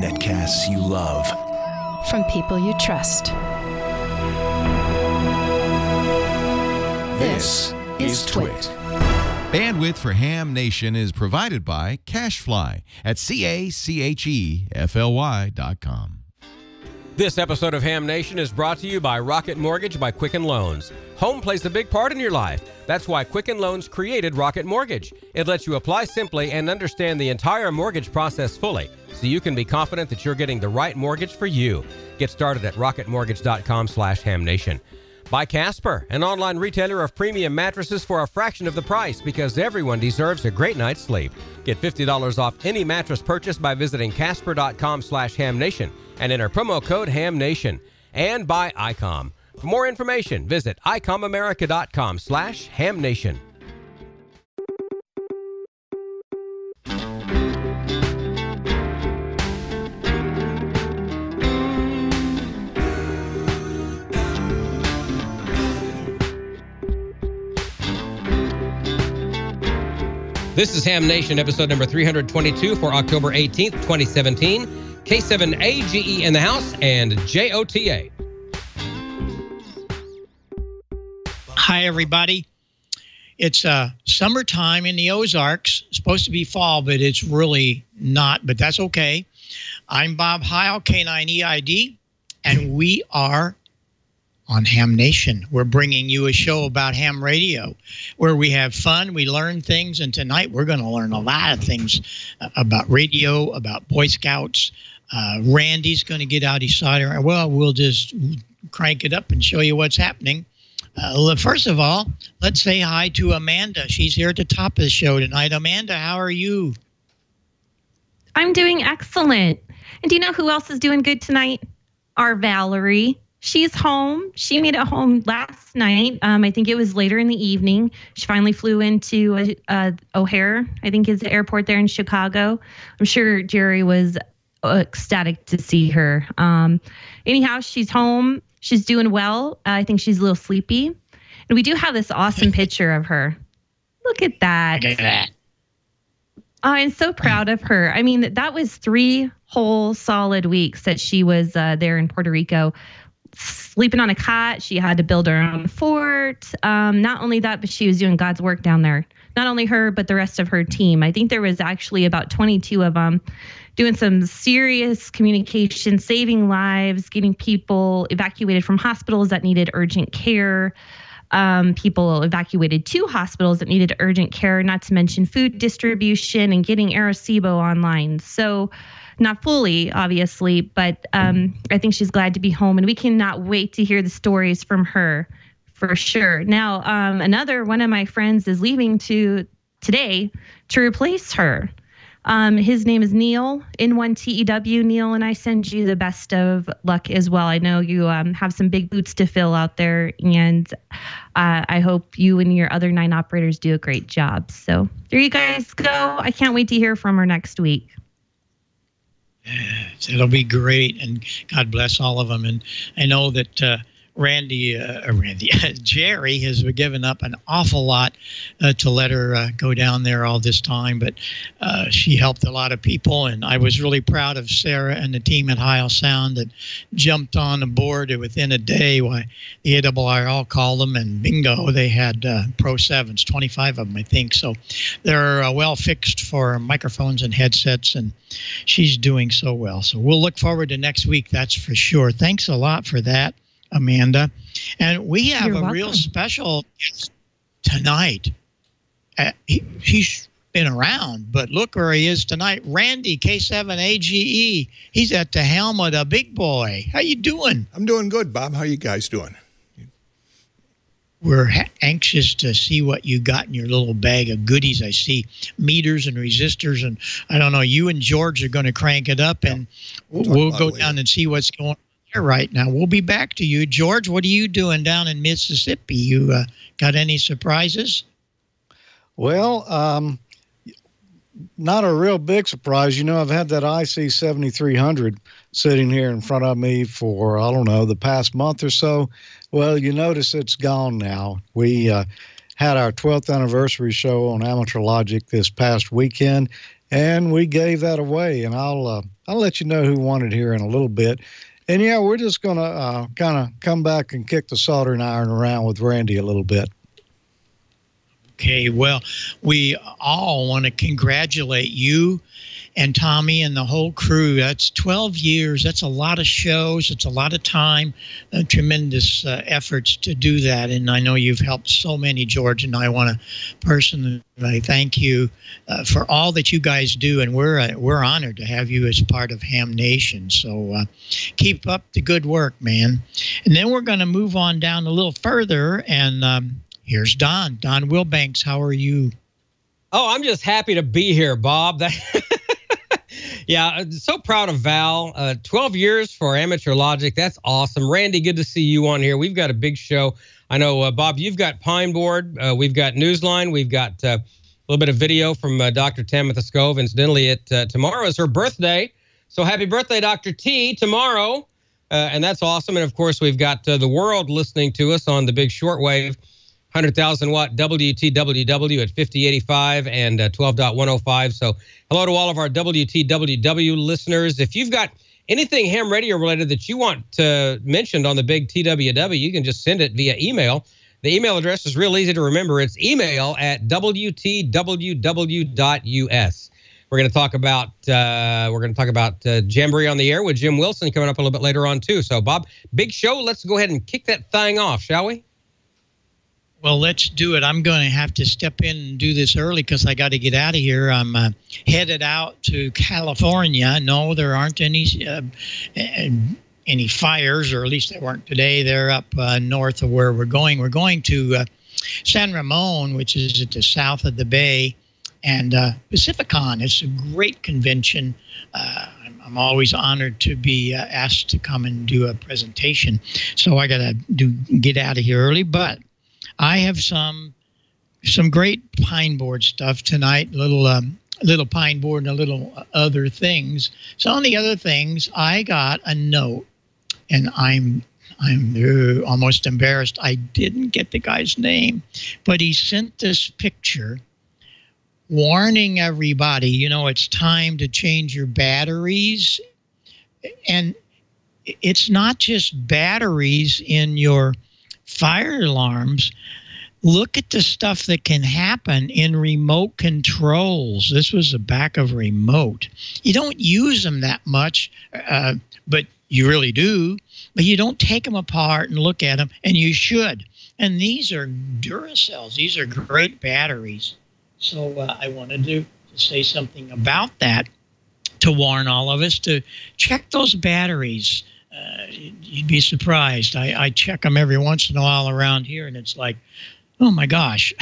Netcasts you love. From people you trust. This is Twit. Bandwidth for Ham Nation is provided by CashFly at CACHEFLY.com. This episode of Ham Nation is brought to you by Rocket Mortgage by Quicken Loans. Home plays a big part in your life. That's why Quicken Loans created Rocket Mortgage. It lets you apply simply and understand the entire mortgage process fully, so you can be confident that you're getting the right mortgage for you. Get started at rocketmortgage.com/hamnation. By Casper, an online retailer of premium mattresses for a fraction of the price, because everyone deserves a great night's sleep. Get $50 off any mattress purchase by visiting casper.com/hamnation and enter promo code HAMNATION. And by ICOM. For more information, visit icomamerica.com/hamnation. This is Ham Nation, episode number 322 for October 18th, 2017. K7AGE in the house and JOTA. Hi, everybody. It's summertime in the Ozarks. It's supposed to be fall, but it's really not, but that's okay. I'm Bob Heil, K9EID, and we are on Ham Nation. We're bringing you a show about ham radio where we have fun, we learn things, and tonight we're going to learn a lot of things about radio, about Boy Scouts. Randy's going to get out his cider. Well, we'll just crank it up and show you what's happening. First of all, let's say hi to Amanda. She's here at the top of the show tonight. Amanda, how are you? I'm doing excellent. And do you know who else is doing good tonight? Our Valerie. She's home. She made it home last night. I think it was later in the evening. She finally flew into O'Hare, I think is the airport there in Chicago. I'm sure Jerry was ecstatic to see her. Anyhow, she's home. She's doing well. I think she's a little sleepy. And we do have this awesome picture of her. Look at that. Look at that. I'm so proud of her. I mean, that was 3 whole solid weeks that she was there in Puerto Rico, sleeping on a cot. She had to build her own fort. Not only that, but she was doing God's work down there. Not only her, but the rest of her team. I think there was actually about 22 of them doing some serious communication, saving lives, getting people evacuated from hospitals that needed urgent care. People evacuated to hospitals that needed urgent care, not to mention food distribution and getting Arecibo online. So not fully, obviously, but I think she's glad to be home, and we cannot wait to hear the stories from her for sure. Now, another one of my friends is leaving today to replace her. His name is Neil, N1TEW. Neil, and I send you the best of luck as well. I know you have some big boots to fill out there, and I hope you and your other 9 operators do a great job. So there you guys go. I can't wait to hear from her next week. It'll be great, and God bless all of them. And I know that Jerry has given up an awful lot to let her go down there all this time, but she helped a lot of people, and I was really proud of Sarah and the team at Heil Sound that jumped on the board within a day. Why the ARRL called them, and bingo, they had Pro 7s, 25 of them, I think. So they're well fixed for microphones and headsets, and she's doing so well. So we'll look forward to next week, that's for sure. Thanks a lot for that, Amanda. And we have a real special guest tonight. He's been around, but look where he is tonight. Randy, K7AGE. He's at the helm of the big boy. How you doing? I'm doing good, Bob. How you guys doing? We're anxious to see what you got in your little bag of goodies. I see meters and resistors, and I don't know, you and George are going to crank it up, and we'll go down and see what's going on there right now. We'll be back to you. George, what are you doing down in Mississippi? You got any surprises? Well, not a real big surprise. You know, I've had that IC 7300 sitting here in front of me for, I don't know, the past month or so. Well, you notice it's gone now. We had our 12th anniversary show on Amateur Logic this past weekend, and we gave that away. And I'll let you know who won it here in a little bit. And yeah, we're just gonna kind of come back and kick the soldering iron around with Randy a little bit. Okay, well, we all want to congratulate you and Tommy and the whole crew. That's 12 years. That's a lot of shows. It's a lot of time, tremendous efforts to do that. And I know you've helped so many, George, and I want to personally thank you for all that you guys do. And we're honored to have you as part of Ham Nation. So keep up the good work, man. And then we're going to move on down a little further, and here's Don. Don Wilbanks, how are you? Oh, I'm just happy to be here, Bob. Yeah, so proud of Val. 12 years for Amateur Logic. That's awesome. Randy, good to see you on here. We've got a big show. I know, Bob, you've got Pine Board. We've got Newsline. We've got a little bit of video from Dr. Tamitha Scove. Incidentally, tomorrow is her birthday. So happy birthday, Dr. T, tomorrow. And that's awesome. And, of course, we've got the world listening to us on the big shortwave. 100,000 watt WTWW at 5085 and 12.105. So hello to all of our WTWW listeners. If you've got anything ham radio related that you want mentioned on the big TWW, you can just send it via email. The email address is real easy to remember. It's email@WTWW.us. We're going to talk about Jamboree-on-the-Air with Jim Wilson coming up a little bit later on too. So Bob, big show. Let's go ahead and kick that thing off, shall we? Well, let's do it. I'm going to have to step in and do this early because I got to get out of here. I'm headed out to California. No, there aren't any fires, or at least there weren't today. They're up north of where we're going. We're going to San Ramon, which is at the south of the bay, and Pacificon. It's a great convention. I'm always honored to be asked to come and do a presentation. So I got to get out of here early, but I have some great pine board stuff tonight, little pine board and a little other things. Some of the other things, I got a note, and I'm almost embarrassed. I didn't get the guy's name, but he sent this picture warning everybody, it's time to change your batteries. And it's not just batteries in your fire alarms. Look at the stuff that can happen in remote controls. This was the back of a remote. You don't use them that much, but you really do. But you don't take them apart and look at them, and you should. And these are Duracells. These are great batteries. So I wanted to say something about that, to warn all of us to check those batteries. You'd be surprised. I check them every once in a while around here, and it's like, oh my gosh.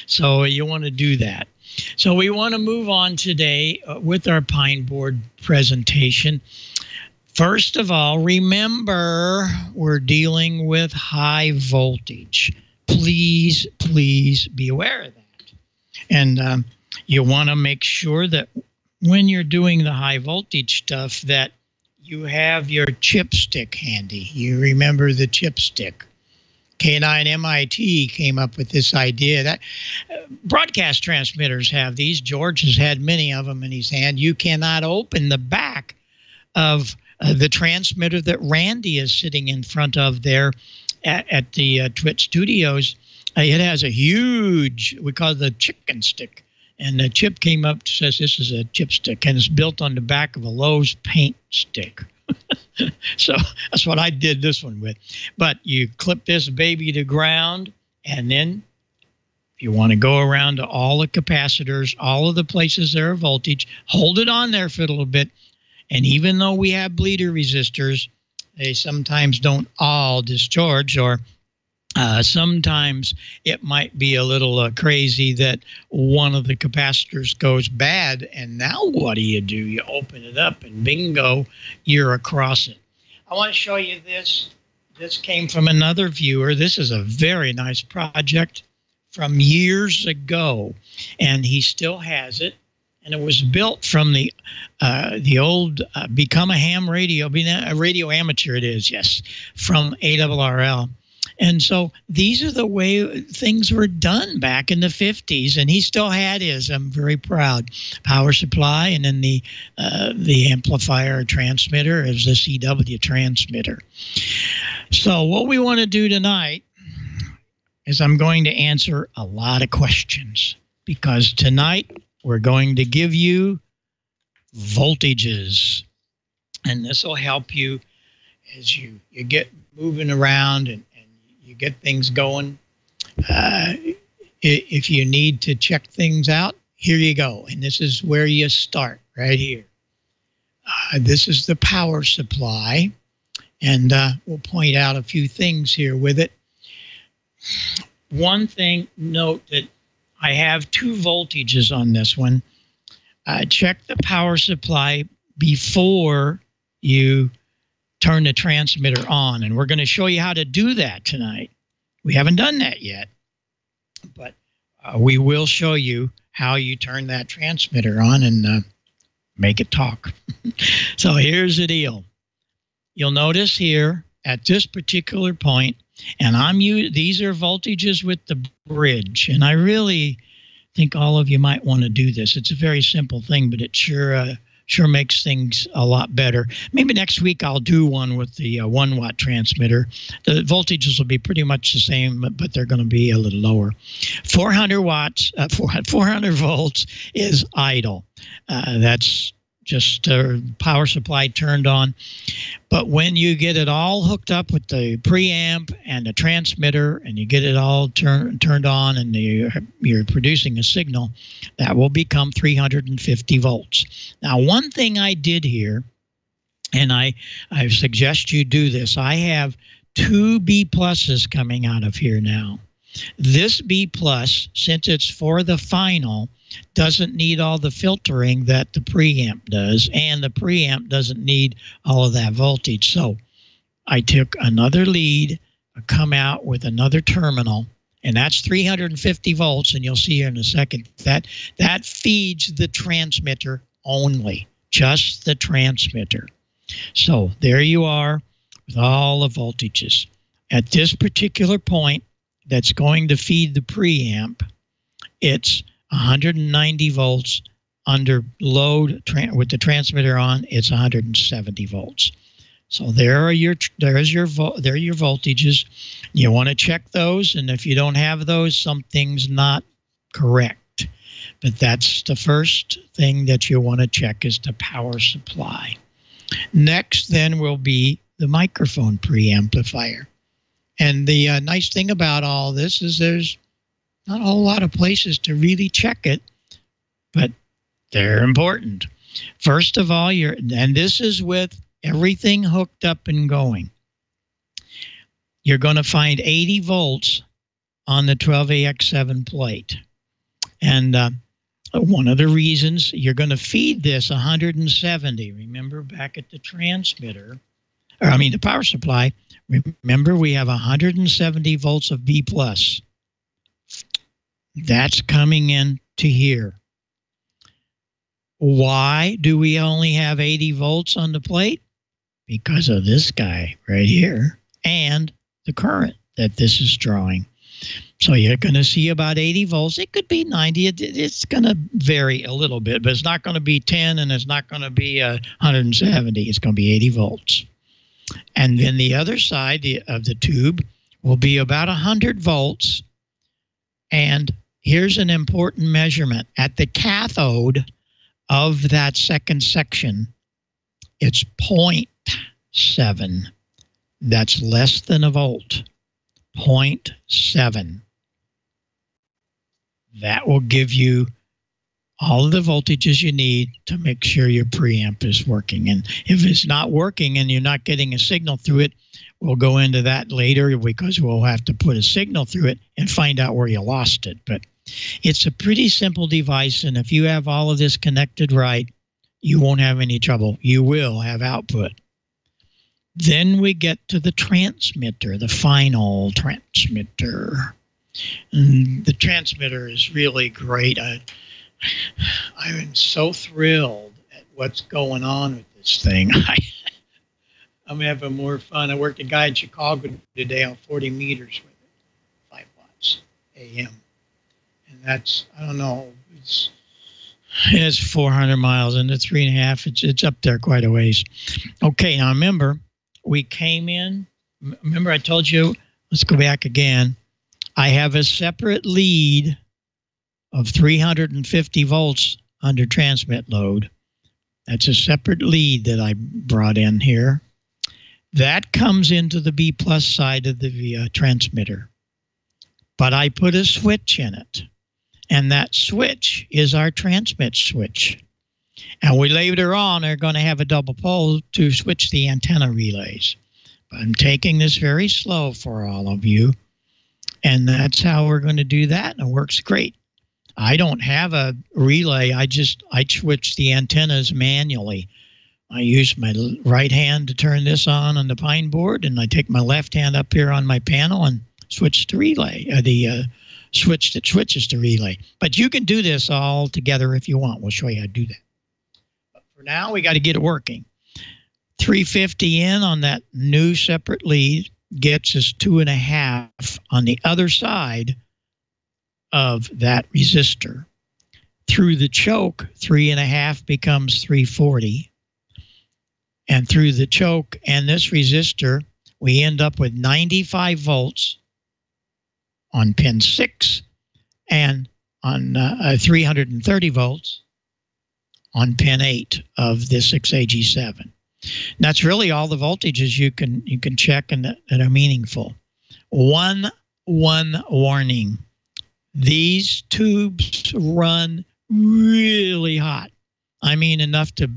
So you want to do that. So we want to move on today with our pine board presentation. First of all, remember, we're dealing with high voltage. Please, please be aware of that. And you want to make sure that when you're doing the high voltage stuff that you have your chipstick handy. You remember the chipstick. K9MIT came up with this idea that broadcast transmitters have these. George has had many of them in his hand. You cannot open the back of the transmitter that Randy is sitting in front of there at the Twit Studios. It has a huge, we call it the chicken stick. And the chip came up and says this is a chipstick, and it's built on the back of a Lowe's paint stick. So that's what I did this one with. But you clip this baby to ground, and then if you want to go around to all the capacitors, all of the places there are voltage, hold it on there for a little bit. And even though we have bleeder resistors, they sometimes don't all discharge, or sometimes it might be a little crazy that one of the capacitors goes bad, and now what do? You open it up, and bingo, you're across it. I want to show you this. This came from another viewer. This is a very nice project from years ago, and he still has it. And it was built from the old Become a Ham Radio, being a radio amateur it is, yes, from ARRL. And so these are the way things were done back in the 50s, and he still had his. I'm very proud. Power supply, and then the amplifier transmitter is the CW transmitter. So what we want to do tonight is I'm going to answer a lot of questions, because tonight we're going to give you voltages, and this will help you as you get moving around and you get things going. If you need to check things out, here you go. And this is where you start, right here. This is the power supply, and we'll point out a few things here with it. One thing, note that I have 2 voltages on this one. Check the power supply before you turn the transmitter on, and we're going to show you how to do that tonight. We haven't done that yet, but we will show you how you turn that transmitter on and make it talk. So here's the deal. You'll notice here at this particular point, and these are voltages with the bridge, and I really think all of you might want to do this. It's a very simple thing, but it sure makes things a lot better. Maybe next week I'll do one with the 1-watt transmitter. The voltages will be pretty much the same, but they're going to be a little lower. 400 volts is idle. That's just power supply turned on. But when you get it all hooked up with the preamp and the transmitter, and you get it all turned on, and you're producing a signal, that will become 350 volts. Now, one thing I did here, and I suggest you do this, I have 2 B pluses coming out of here now. This B plus, since it's for the final, doesn't need all the filtering that the preamp does, and the preamp doesn't need all of that voltage. So I took another lead, come out with another terminal, and that's 350 volts, and you'll see here in a second that feeds the transmitter only, just the transmitter. So there you are with all the voltages. At this particular point, that's going to feed the preamp, it's 190 volts under load. With the transmitter on, it's 170 volts. So there are your voltages. You want to check those, and if you don't have those, something's not correct. But that's the first thing that you want to check, is the power supply. Next then will be the microphone preamplifier. And the nice thing about all this is there's not a whole lot of places to really check it, but they're important. First of all, and this is with everything hooked up and going, you're going to find 80 volts on the 12AX7 plate. And one of the reasons you're going to feed this 170, remember back at the transmitter, the power supply, remember we have 170 volts of B plus. That's coming in to here. Why do we only have 80 volts on the plate? Because of this guy right here and the current that this is drawing. So you're going to see about 80 volts. It could be 90. It's going to vary a little bit, but it's not going to be 10, and it's not going to be 170. It's going to be 80 volts. And then the other side of the tube will be about 100 volts. And here's an important measurement. At the cathode of that second section, it's 0.7. That's less than a volt. 0.7. That will give you all of the voltages you need to make sure your preamp is working. And if it's not working and you're not getting a signal through it, we'll go into that later, because we'll have to put a signal through it and find out where you lost it. But it's a pretty simple device, and if you have all of this connected right, you won't have any trouble. You will have output. Then we get to the transmitter, the final transmitter. And the transmitter is really great. I'm so thrilled at what's going on with this thing. I'm having more fun. I worked a guy in Chicago today on 40 meters with it, 5 watts AM. And that's, I don't know, it's 400 miles and it's 3.5. It's up there quite a ways. Okay, now remember, we came in. Remember I told you, let's go back again. I have a separate lead of 350 volts under transmit load. That's a separate lead that I brought in here. That comes into the B plus side of the transmitter. But I put a switch in it. And that switch is our transmit switch. And we later on are going to have a double pole to switch the antenna relays. But I'm taking this very slow for all of you. And that's how we're going to do that. And it works great. I don't have a relay. I switch the antennas manually. I use my right hand to turn this on the pine board, and I take my left hand up here on my panel and switch to relay, the switch that switches to relay. But you can do this all together if you want. We'll show you how to do that. But for now, we got to get it working. 350 in on that new separate lead gets us 2.5 on the other side of that resistor. Through the choke, 3.5 becomes 340. And through the choke and this resistor, we end up with 95 volts on pin 6 and on 330 volts on pin 8 of the 6AGE7. And that's really all the voltages you can check and that are meaningful. One warning. These tubes run really hot. I mean, enough to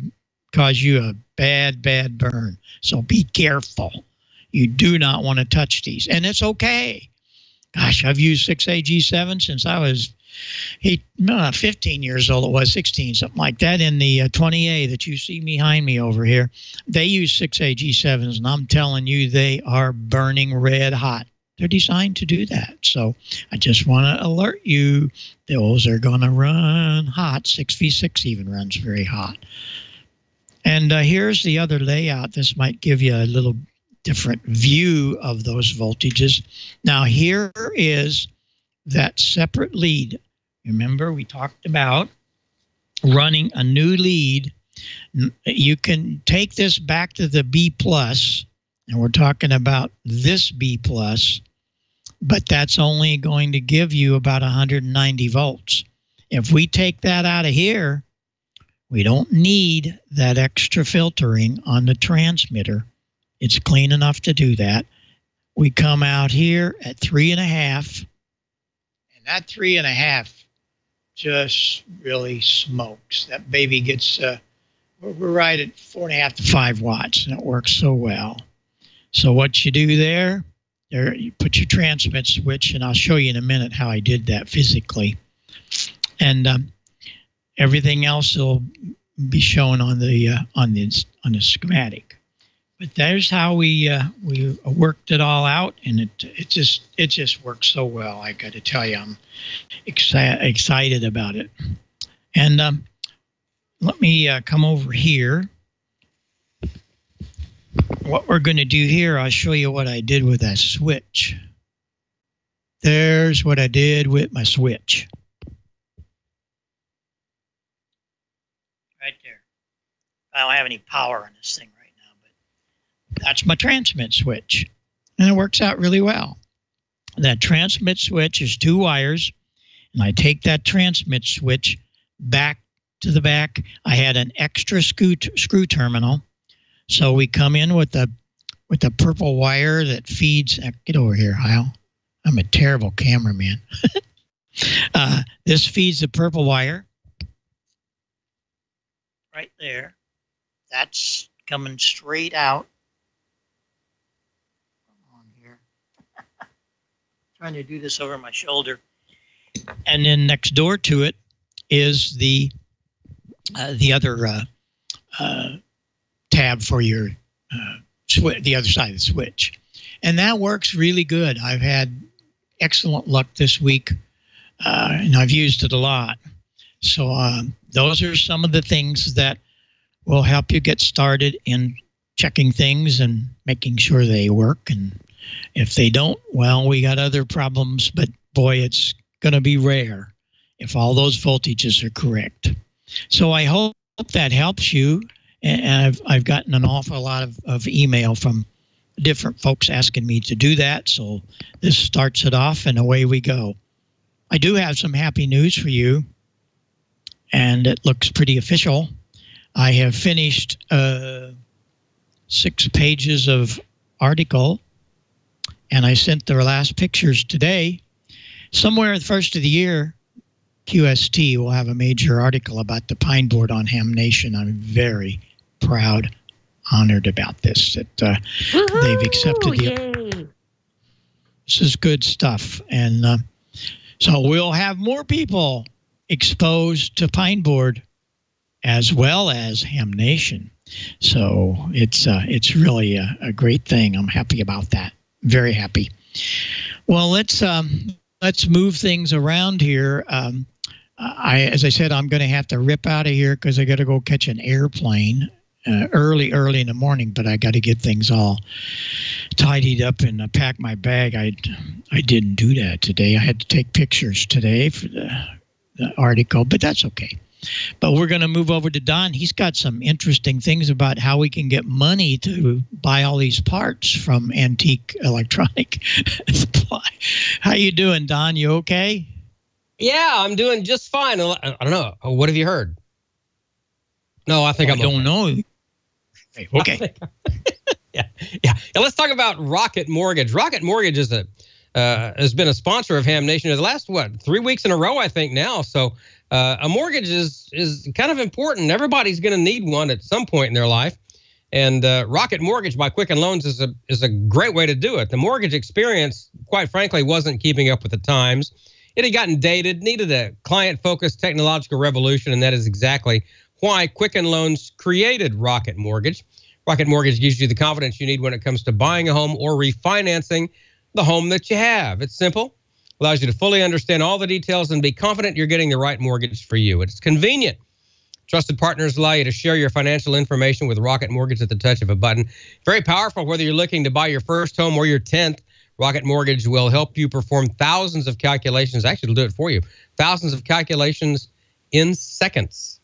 cause you a bad burn. So be careful. You do not want to touch these. And it's okay. Gosh, I've used 6AGE7 since I was 15 years old. It was 16, something like that. In the 20A that you see behind me over here, they use 6AGE7s, and I'm telling you, they are burning red hot. They're designed to do that. So I just want to alert you, those are going to run hot. 6V6 even runs very hot. And here's the other layout. This might give you a little different view of those voltages. Now here is that separate lead. Remember, we talked about running a new lead. You can take this back to the B plus, and we're talking about this B plus, but that's only going to give you about 190 volts. If we take that out of here, we don't need that extra filtering on the transmitter. It's clean enough to do that. We come out here at 3.5, and that 3.5 just really smokes. That baby gets, we're right at 4.5 to 5 watts, and it works so well. So what you do there you put your transmit switch, and I'll show you in a minute how I did that physically. And everything else will be shown on the schematic. But there's how we worked it all out, and it just works so well. I got to tell you, I'm excited about it. And let me come over here. What we're going to do here, I'll show you what I did with that switch. There's what I did with my switch. Right there. I don't have any power on this thing right now, but that's my transmit switch. And it works out really well. That transmit switch is 2 wires, and I take that transmit switch back to the back. I had an extra screw terminal. So we come in with the purple wire that feeds. Get over here, Kyle. I'm a terrible cameraman. This feeds the purple wire right there. That's coming straight out. Come on here. Trying to do this over my shoulder. And then next door to it is the other tab for your the other side of the switch. And that works really good. I've had excellent luck this week, and I've used it a lot. So those are some of the things that will help you get started in checking things and making sure they work. And if they don't, well, we got other problems. But boy, it's going to be rare if all those voltages are correct. So I hope that helps you. And I've gotten an awful lot of email from different folks asking me to do that. So this starts it off, and away we go. I do have some happy news for you, and it looks pretty official. I have finished 6 pages of article, and I sent the last pictures today. Somewhere at the first of the year, QST will have a major article about the pine board on Ham Nation. I'm very proud, honored about this, that they've accepted the. This is good stuff. And so we'll have more people exposed to pine board as well as Ham Nation. So it's really a great thing. I'm happy about that. Very happy. Well, let's move things around here. As I said, I'm going to have to rip out of here because I got to go catch an airplane early in the morning. But I got to get things all tidied up and pack my bag. I didn't do that today. I had to take pictures today for the article, but that's okay. But we're going to move over to Don. He's got some interesting things about how we can get money to buy all these parts from Antique Electronic Supply. How you doing, Don? You okay? Yeah, I'm doing just fine. I don't know. What have you heard? No, I think I don't know. Okay. Yeah. Let's talk about Rocket Mortgage. Rocket Mortgage is has been a sponsor of Ham Nation the last 3 weeks in a row, I think now. So a mortgage is kind of important. Everybody's going to need one at some point in their life, and Rocket Mortgage by Quicken Loans is a great way to do it. The mortgage experience, quite frankly, wasn't keeping up with the times. It had gotten dated, needed a client-focused technological revolution, and that is exactly why Quicken Loans created Rocket Mortgage. Rocket Mortgage gives you the confidence you need when it comes to buying a home or refinancing the home that you have. It's simple, allows you to fully understand all the details and be confident you're getting the right mortgage for you. It's convenient. Trusted partners allow you to share your financial information with Rocket Mortgage at the touch of a button. Very powerful, whether you're looking to buy your first home or your 10th. Rocket Mortgage will help you perform thousands of calculations. Actually, it'll do it for you. Thousands of calculations in seconds.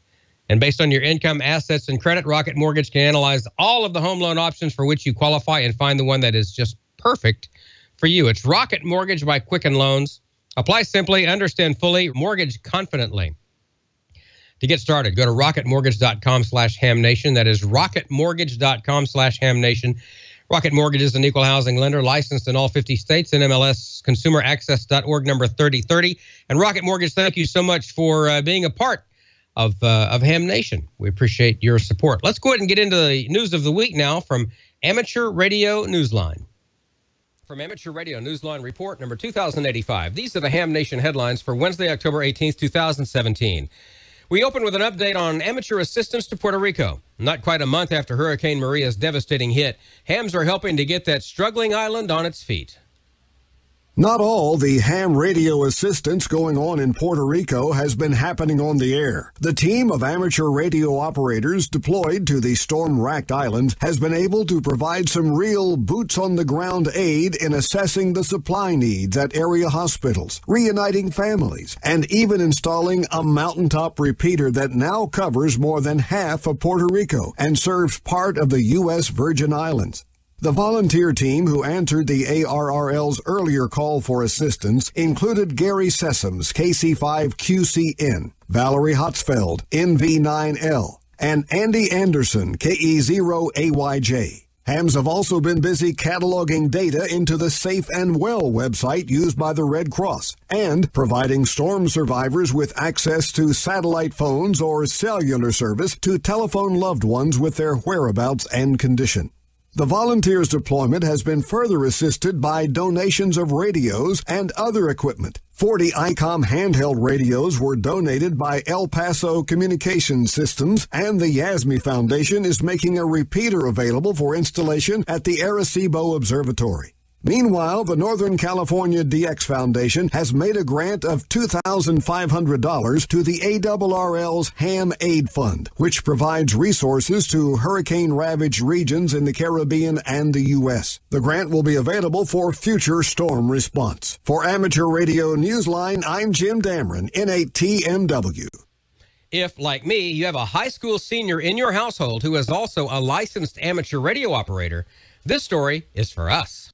And based on your income, assets, and credit, Rocket Mortgage can analyze all of the home loan options for which you qualify and find the one that is just perfect for you. It's Rocket Mortgage by Quicken Loans. Apply simply, understand fully, mortgage confidently. To get started, go to rocketmortgage.com/hamnation. That is rocketmortgage.com/hamnation. Rocket Mortgage is an equal housing lender licensed in all 50 states, NMLS consumeraccess.org number 3030. And Rocket Mortgage, thank you so much for being a part of Ham Nation. We appreciate your support. Let's go ahead and get into the news of the week now from Amateur Radio Newsline. From Amateur Radio Newsline Report number 2085. These are the Ham Nation headlines for Wednesday, October 18th, 2017. We open with an update on amateur assistance to Puerto Rico. Not quite a month after Hurricane Maria's devastating hit, hams are helping to get that struggling island on its feet. Not all the ham radio assistance going on in Puerto Rico has been happening on the air. The team of amateur radio operators deployed to the storm-racked island has been able to provide some real boots-on-the-ground aid in assessing the supply needs at area hospitals, reuniting families, and even installing a mountaintop repeater that now covers more than half of Puerto Rico and serves part of the U.S. Virgin Islands. The volunteer team who answered the ARRL's earlier call for assistance included Gary Sessoms, KC5QCN, Valerie Hotzfeld, NV9L, and Andy Anderson, KE0AYJ. Hams have also been busy cataloging data into the Safe and Well website used by the Red Cross and providing storm survivors with access to satellite phones or cellular service to telephone loved ones with their whereabouts and condition. The volunteers' deployment has been further assisted by donations of radios and other equipment. 40 ICOM handheld radios were donated by El Paso Communications Systems, and the Yasmy Foundation is making a repeater available for installation at the Arecibo Observatory. Meanwhile, the Northern California DX Foundation has made a grant of $2,500 to the ARRL's Ham Aid Fund, which provides resources to hurricane-ravaged regions in the Caribbean and the U.S. The grant will be available for future storm response. For Amateur Radio Newsline, I'm Jim Dameron, N8TMW. If, like me, you have a high school senior in your household who is also a licensed amateur radio operator, this story is for us.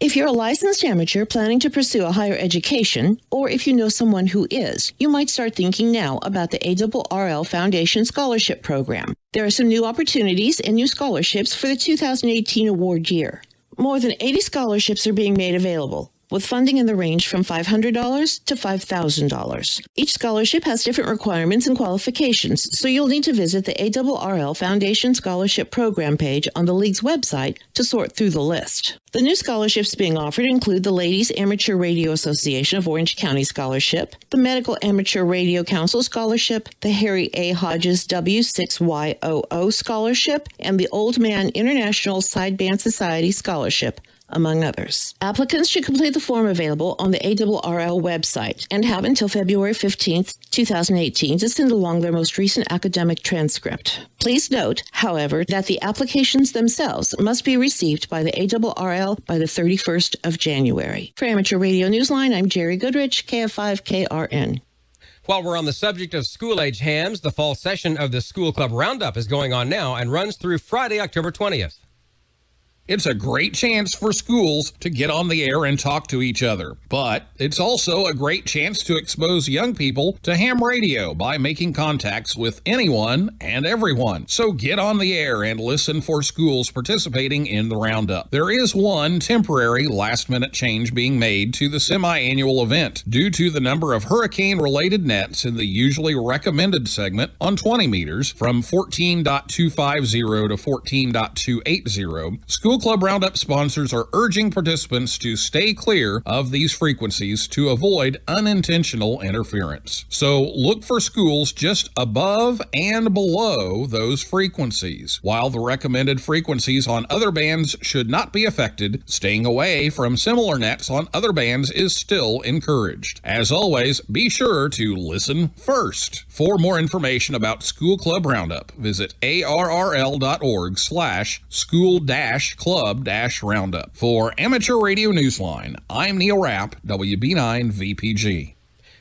If you're a licensed amateur planning to pursue a higher education, or if you know someone who is, you might start thinking now about the ARRL Foundation Scholarship Program. There are some new opportunities and new scholarships for the 2018 award year. More than 80 scholarships are being made available, with funding in the range from $500 to $5,000. Each scholarship has different requirements and qualifications, so you'll need to visit the ARRL Foundation Scholarship Program page on the League's website to sort through the list. The new scholarships being offered include the Ladies Amateur Radio Association of Orange County Scholarship, the Medical Amateur Radio Council Scholarship, the Harry A. Hodges W6YOO Scholarship, and the Old Man International Sideband Society Scholarship, among others. Applicants should complete the form available on the ARRL website and have until February 15th, 2018 to send along their most recent academic transcript. Please note, however, that the applications themselves must be received by the ARRL by the 31st of January. For Amateur Radio Newsline, I'm Jerry Goodrich, KF5KRN. While we're on the subject of school-age hams, the fall session of the School Club Roundup is going on now and runs through Friday, October 20th. It's a great chance for schools to get on the air and talk to each other, but it's also a great chance to expose young people to ham radio by making contacts with anyone and everyone. So get on the air and listen for schools participating in the Roundup. There is one temporary last-minute change being made to the semi-annual event due to the number of hurricane-related nets in the usually recommended segment on 20 meters from 14.250 to 14.280. School Club Roundup sponsors are urging participants to stay clear of these frequencies to avoid unintentional interference. So look for schools just above and below those frequencies. While the recommended frequencies on other bands should not be affected, staying away from similar nets on other bands is still encouraged. As always, be sure to listen first. For more information about School Club Roundup, visit arrl.org/school-club-roundup. For Amateur Radio Newsline, I'm Neil Rapp, WB9 VPG.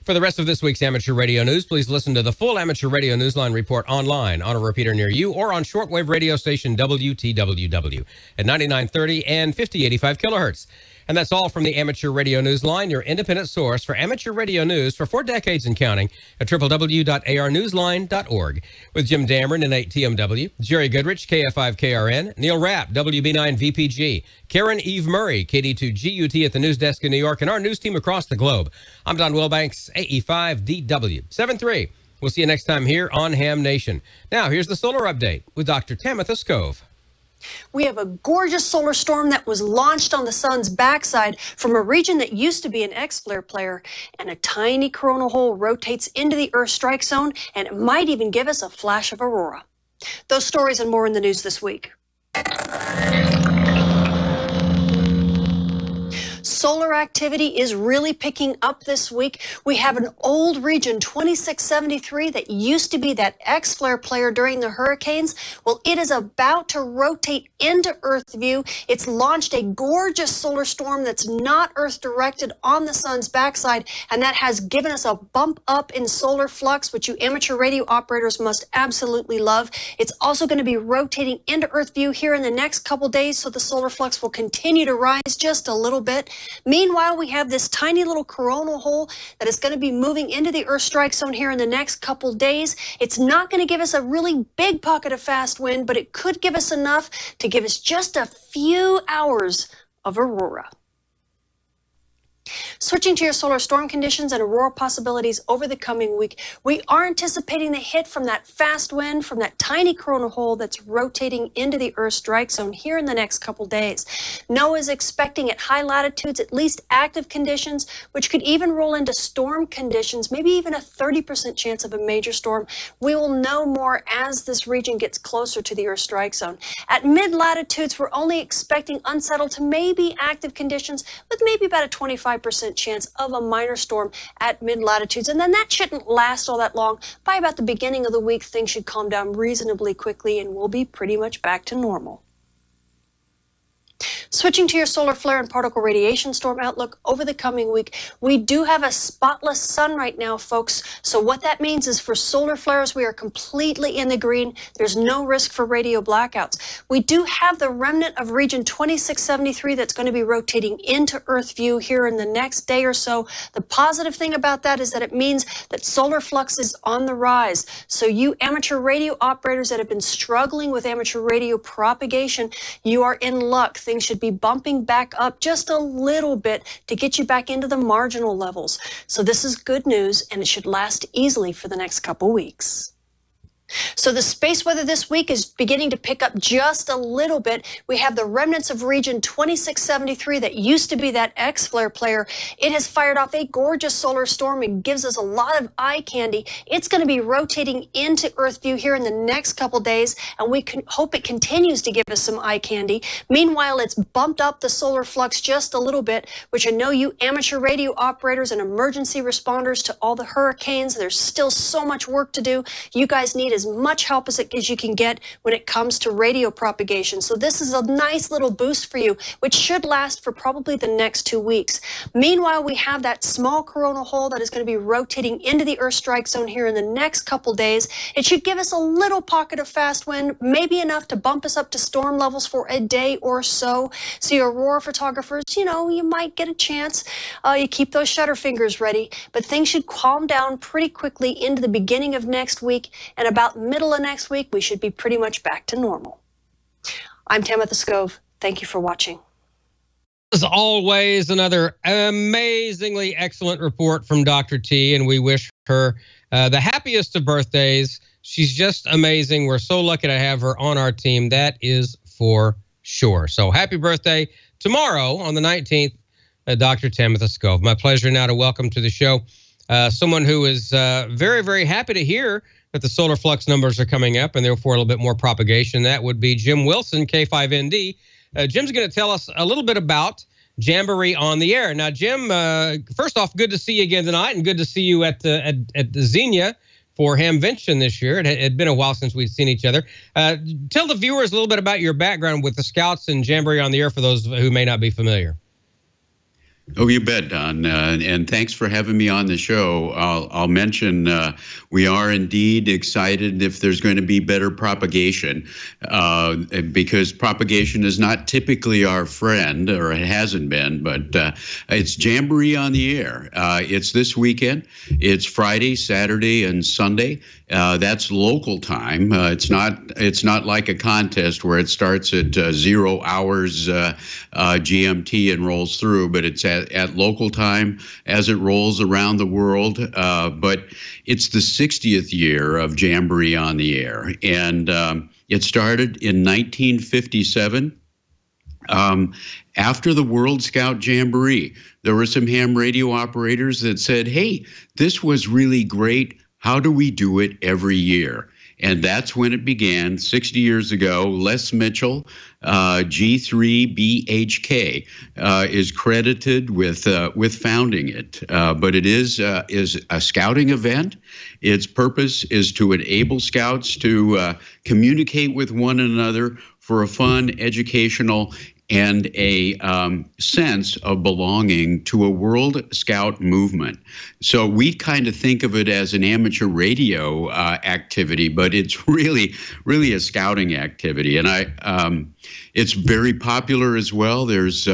For the rest of this week's Amateur Radio News, please listen to the full Amateur Radio Newsline report online on a repeater near you or on shortwave radio station WTWW at 9930 and 5085 kilohertz. And that's all from the Amateur Radio Newsline, your independent source for amateur radio news for 4 decades and counting at www.arnewsline.org. With Jim Dameron and 8TMW, Jerry Goodrich, KF5KRN, Neil Rapp, WB9 VPG, Karen Eve Murray, KD2GUT at the news desk in New York, and our news team across the globe. I'm Don Wilbanks, AE5DW 73. We'll see you next time here on Ham Nation. Now, here's the solar update with Dr. Tamitha Skov. We have a gorgeous solar storm that was launched on the sun's backside from a region that used to be an X-flare player, and a tiny coronal hole rotates into the Earth strike zone, and it might even give us a flash of aurora. Those stories and more in the news this week. Solar activity is really picking up this week. We have an old region, 2673, that used to be that X-flare player during the hurricanes. Well, it is about to rotate into Earth view. It's launched a gorgeous solar storm that's not Earth directed on the sun's backside, and that has given us a bump up in solar flux, which you amateur radio operators must absolutely love. It's also going to be rotating into Earth view here in the next couple days, so the solar flux will continue to rise just a little bit. Meanwhile, we have this tiny little coronal hole that is going to be moving into the Earth strike zone here in the next couple days. It's not going to give us a really big pocket of fast wind, but it could give us enough to give us just a few hours of aurora. Switching to your solar storm conditions and aurora possibilities over the coming week, we are anticipating the hit from that fast wind from that tiny coronal hole that's rotating into the Earth's strike zone here in the next couple days. NOAA is expecting at high latitudes at least active conditions, which could even roll into storm conditions, maybe even a 30% chance of a major storm. We will know more as this region gets closer to the Earth's strike zone. At mid-latitudes, we're only expecting unsettled to maybe active conditions with maybe about a 25% chance of a minor storm at mid-latitudes. And then that shouldn't last all that long. By about the beginning of the week, things should calm down reasonably quickly and we'll be pretty much back to normal. Switching to your solar flare and particle radiation storm outlook over the coming week, we do have a spotless sun right now, folks. So what that means is for solar flares, we are completely in the green. There's no risk for radio blackouts. We do have the remnant of region 2673 that's going to be rotating into Earth view here in the next day or so. The positive thing about that is that it means that solar flux is on the rise. So you amateur radio operators that have been struggling with amateur radio propagation, you are in luck. Things should be bumping back up just a little bit to get you back into the marginal levels. So this is good news, and it should last easily for the next couple weeks. So the space weather this week is beginning to pick up just a little bit. We have the remnants of region 2673 that used to be that X-flare player. It has fired off a gorgeous solar storm and gives us a lot of eye candy. It's going to be rotating into Earth view here in the next couple days, and we can hope it continues to give us some eye candy. Meanwhile, it's bumped up the solar flux just a little bit, which I know you amateur radio operators and emergency responders to all the hurricanes, there's still so much work to do. You guys need as much help as you can get when it comes to radio propagation. So this is a nice little boost for you, which should last for probably the next 2 weeks. Meanwhile, we have that small coronal hole that is going to be rotating into the Earth strike zone here in the next couple days. It should give us a little pocket of fast wind, maybe enough to bump us up to storm levels for a day or so. So your aurora photographers, you might get a chance. You keep those shutter fingers ready, but things should calm down pretty quickly into the beginning of next week, and about middle of next week, we should be pretty much back to normal. I'm Tamitha Skov. Thank you for watching. As always, another amazingly excellent report from Dr. T, and we wish her the happiest of birthdays. She's just amazing. We're so lucky to have her on our team. That is for sure. So happy birthday tomorrow on the 19th, Dr. Tamitha Skov. My pleasure now to welcome to the show someone who is very, very happy to hear that the solar flux numbers are coming up and therefore a little bit more propagation. That would be Jim Wilson, K7AGE. Jim's going to tell us a little bit about Jamboree-on-the-Air. Now, Jim, first off, good to see you again tonight, and good to see you at the Xenia for Hamvention this year. It had been a while since we'd seen each other. Tell the viewers a little bit about your background with the Scouts and Jamboree-on-the-Air for those who may not be familiar. Oh, you bet, Don. And thanks for having me on the show. I'll mention we are indeed excited if there's going to be better propagation, because propagation is not typically our friend, or it hasn't been, but it's Jamboree-on-the-Air. It's this weekend. It's Friday, Saturday, and Sunday. That's local time. It's not like a contest where it starts at 0 hours GMT and rolls through, but it's at local time as it rolls around the world. But it's the 60th year of Jamboree-on-the-Air, and it started in 1957. After the World Scout Jamboree, there were some ham radio operators that said, hey, this was really great. How do we do it every year? And that's when it began 60 years ago. Les Mitchell, G3BHK, is credited with founding it. But it is a scouting event. Its purpose is to enable scouts to communicate with one another for a fun, educational, and a sense of belonging to a World Scout movement. So we kind of think of it as an amateur radio activity, but it's really a scouting activity. And it's very popular as well. There's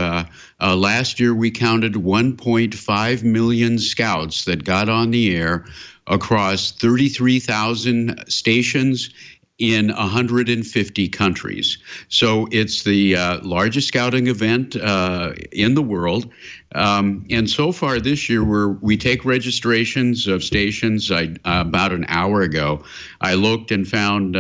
last year we counted 1.5 million scouts that got on the air across 33,000 stations in 150 countries. So it's the largest scouting event in the world. And so far this year, we take registrations of stations. About an hour ago, I looked and found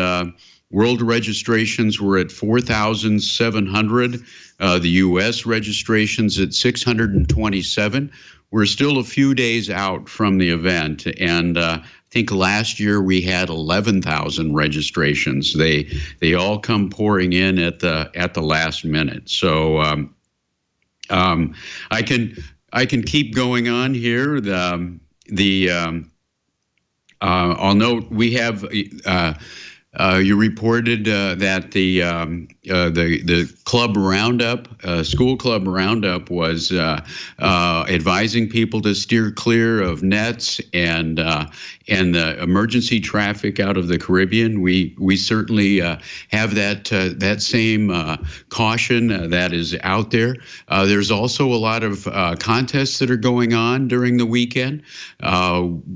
world registrations were at 4,700. The U.S. registrations at 627. We're still a few days out from the event, and I think last year we had 11,000 registrations. They all come pouring in at the last minute. So I can keep going on here. I'll note we have. You reported that the club roundup, school club roundup, was advising people to steer clear of nets and the emergency traffic out of the Caribbean. We certainly have that same caution that is out there. There's also a lot of contests that are going on during the weekend.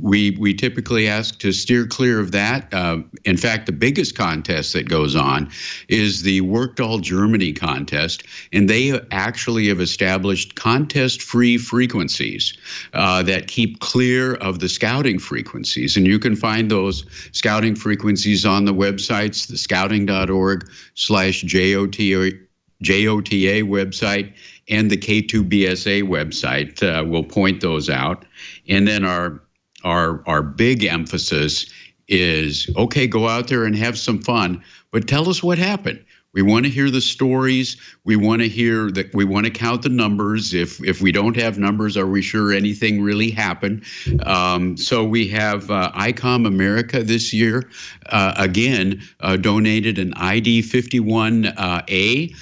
We typically ask to steer clear of that. In fact, the biggest contest that goes on is the Workdoll Germany contest, and they actually have established contest-free frequencies that keep clear of the scouting frequencies. And you can find those scouting frequencies on the websites, the scouting.org/JOTA website and the K2BSA website will point those out. And then our big emphasis is, okay, go out there and have some fun, but tell us what happened. We want to hear the stories. We want to hear that. We want to count the numbers. If we don't have numbers, are we sure anything really happened? So we have ICOM America this year, again, donated an ID 51A.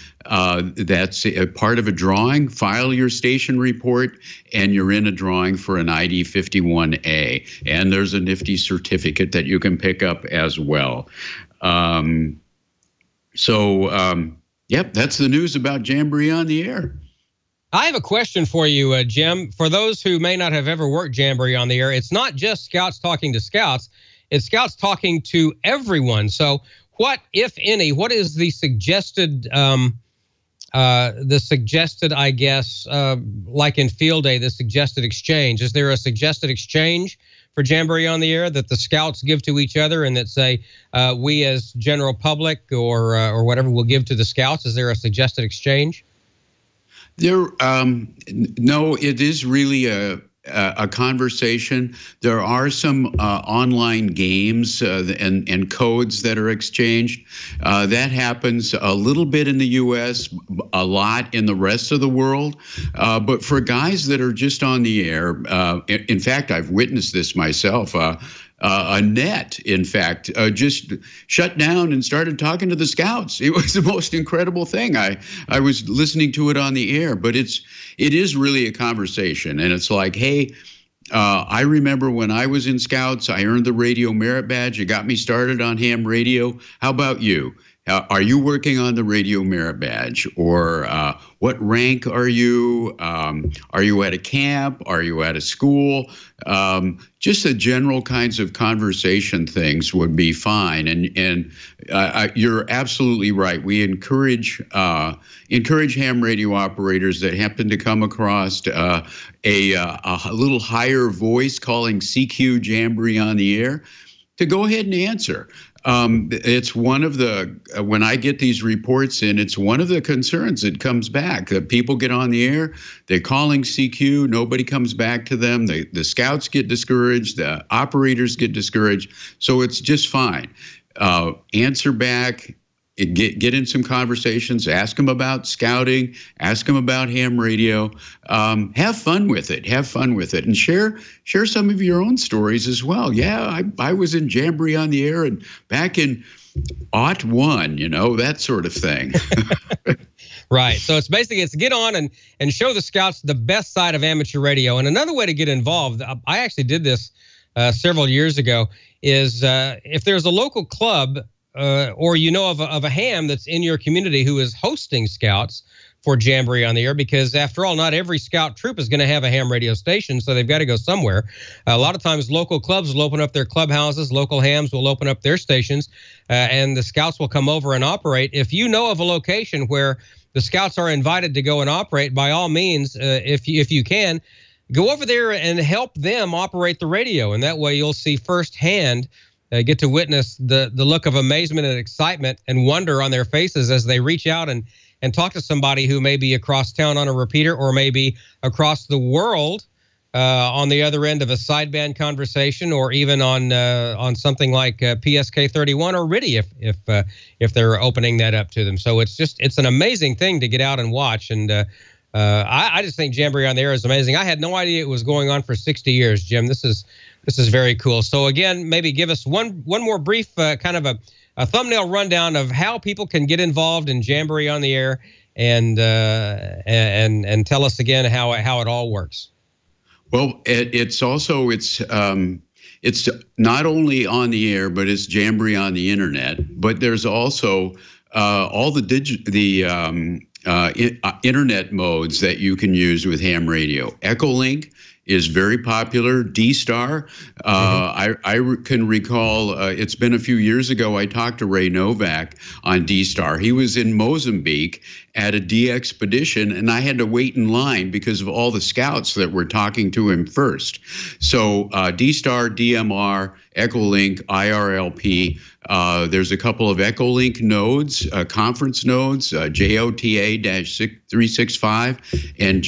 That's a part of a drawing. File your station report, and you're in a drawing for an ID 51A. And there's a nifty certificate that you can pick up as well. Yep, that's the news about Jamboree-on-the-Air. I have a question for you, Jim. For those who may not have ever worked Jamboree-on-the-Air, it's not just scouts talking to scouts. It's scouts talking to everyone. So what, if any, what is the suggested, I guess, like in field day, the suggested exchange? Is there a suggested exchange for Jamboree-on-the-Air that the scouts give to each other and that say we as general public or whatever will give to the scouts? Is there a suggested exchange? No, it is really a conversation. There are some online games and codes that are exchanged. That happens a little bit in the U.S., a lot in the rest of the world. But for guys that are just on the air, in fact, I've witnessed this myself. A net, in fact, just shut down and started talking to the scouts. It was the most incredible thing. I was listening to it on the air, but it is really a conversation. And it's like, hey, I remember when I was in Scouts, I earned the Radio Merit Badge. It got me started on ham radio. How about you? Are you working on the Radio Merit Badge? Or what rank are you? Are you at a camp? Are you at a school? Just the general kinds of conversation things would be fine. And you're absolutely right. We encourage ham radio operators that happen to come across a little higher voice calling CQ Jamboree-on-the-Air to go ahead and answer. It's one of the, when I get these reports in, it's one of the concerns that comes back. That people get on the air, they're calling CQ, nobody comes back to them. The scouts get discouraged, the operators get discouraged. So it's just fine. Answer back, get in some conversations, ask them about scouting, ask them about ham radio. Have fun with it. Have fun with it, and share some of your own stories as well. Yeah, I was in Jamboree-on-the-Air and back in '01, that sort of thing. Right. So it's basically get on and show the scouts the best side of amateur radio. And another way to get involved, I actually did this several years ago, is if there's a local club or of a ham that's in your community who is hosting scouts, for Jamboree on the Air, because after all, not every scout troop is going to have a ham radio station, so they've got to go somewhere. A lot of times local clubs will open up their clubhouses, local hams will open up their stations, and the scouts will come over and operate. If you know of a location where the scouts are invited to go and operate, by all means, if you can, go over there and help them operate the radio, and that way you'll see firsthand, get to witness the look of amazement and excitement and wonder on their faces as they reach out and talk to somebody who may be across town on a repeater, or maybe across the world on the other end of a sideband conversation, or even on something like PSK 31 or RIDI if they're opening that up to them. So it's an amazing thing to get out and watch. And I just think Jamboree on the Air is amazing. I had no idea it was going on for 60 years, Jim. This is very cool. So again, maybe give us one more brief kind of a thumbnail rundown of how people can get involved in Jamboree on the Air, and tell us again how it all works. Well, it's not only on the air, but it's Jamboree on the internet. But there's also all the internet modes that you can use with ham radio. Echolink is very popular. D-Star, I can recall, it's been a few years ago, I talked to Ray Novak on D-Star. He was in Mozambique at a D-Expedition, and I had to wait in line because of all the scouts that were talking to him first. So D-Star, DMR, Echolink, IRLP, there's a couple of Echolink nodes, conference nodes, JOTA-365 and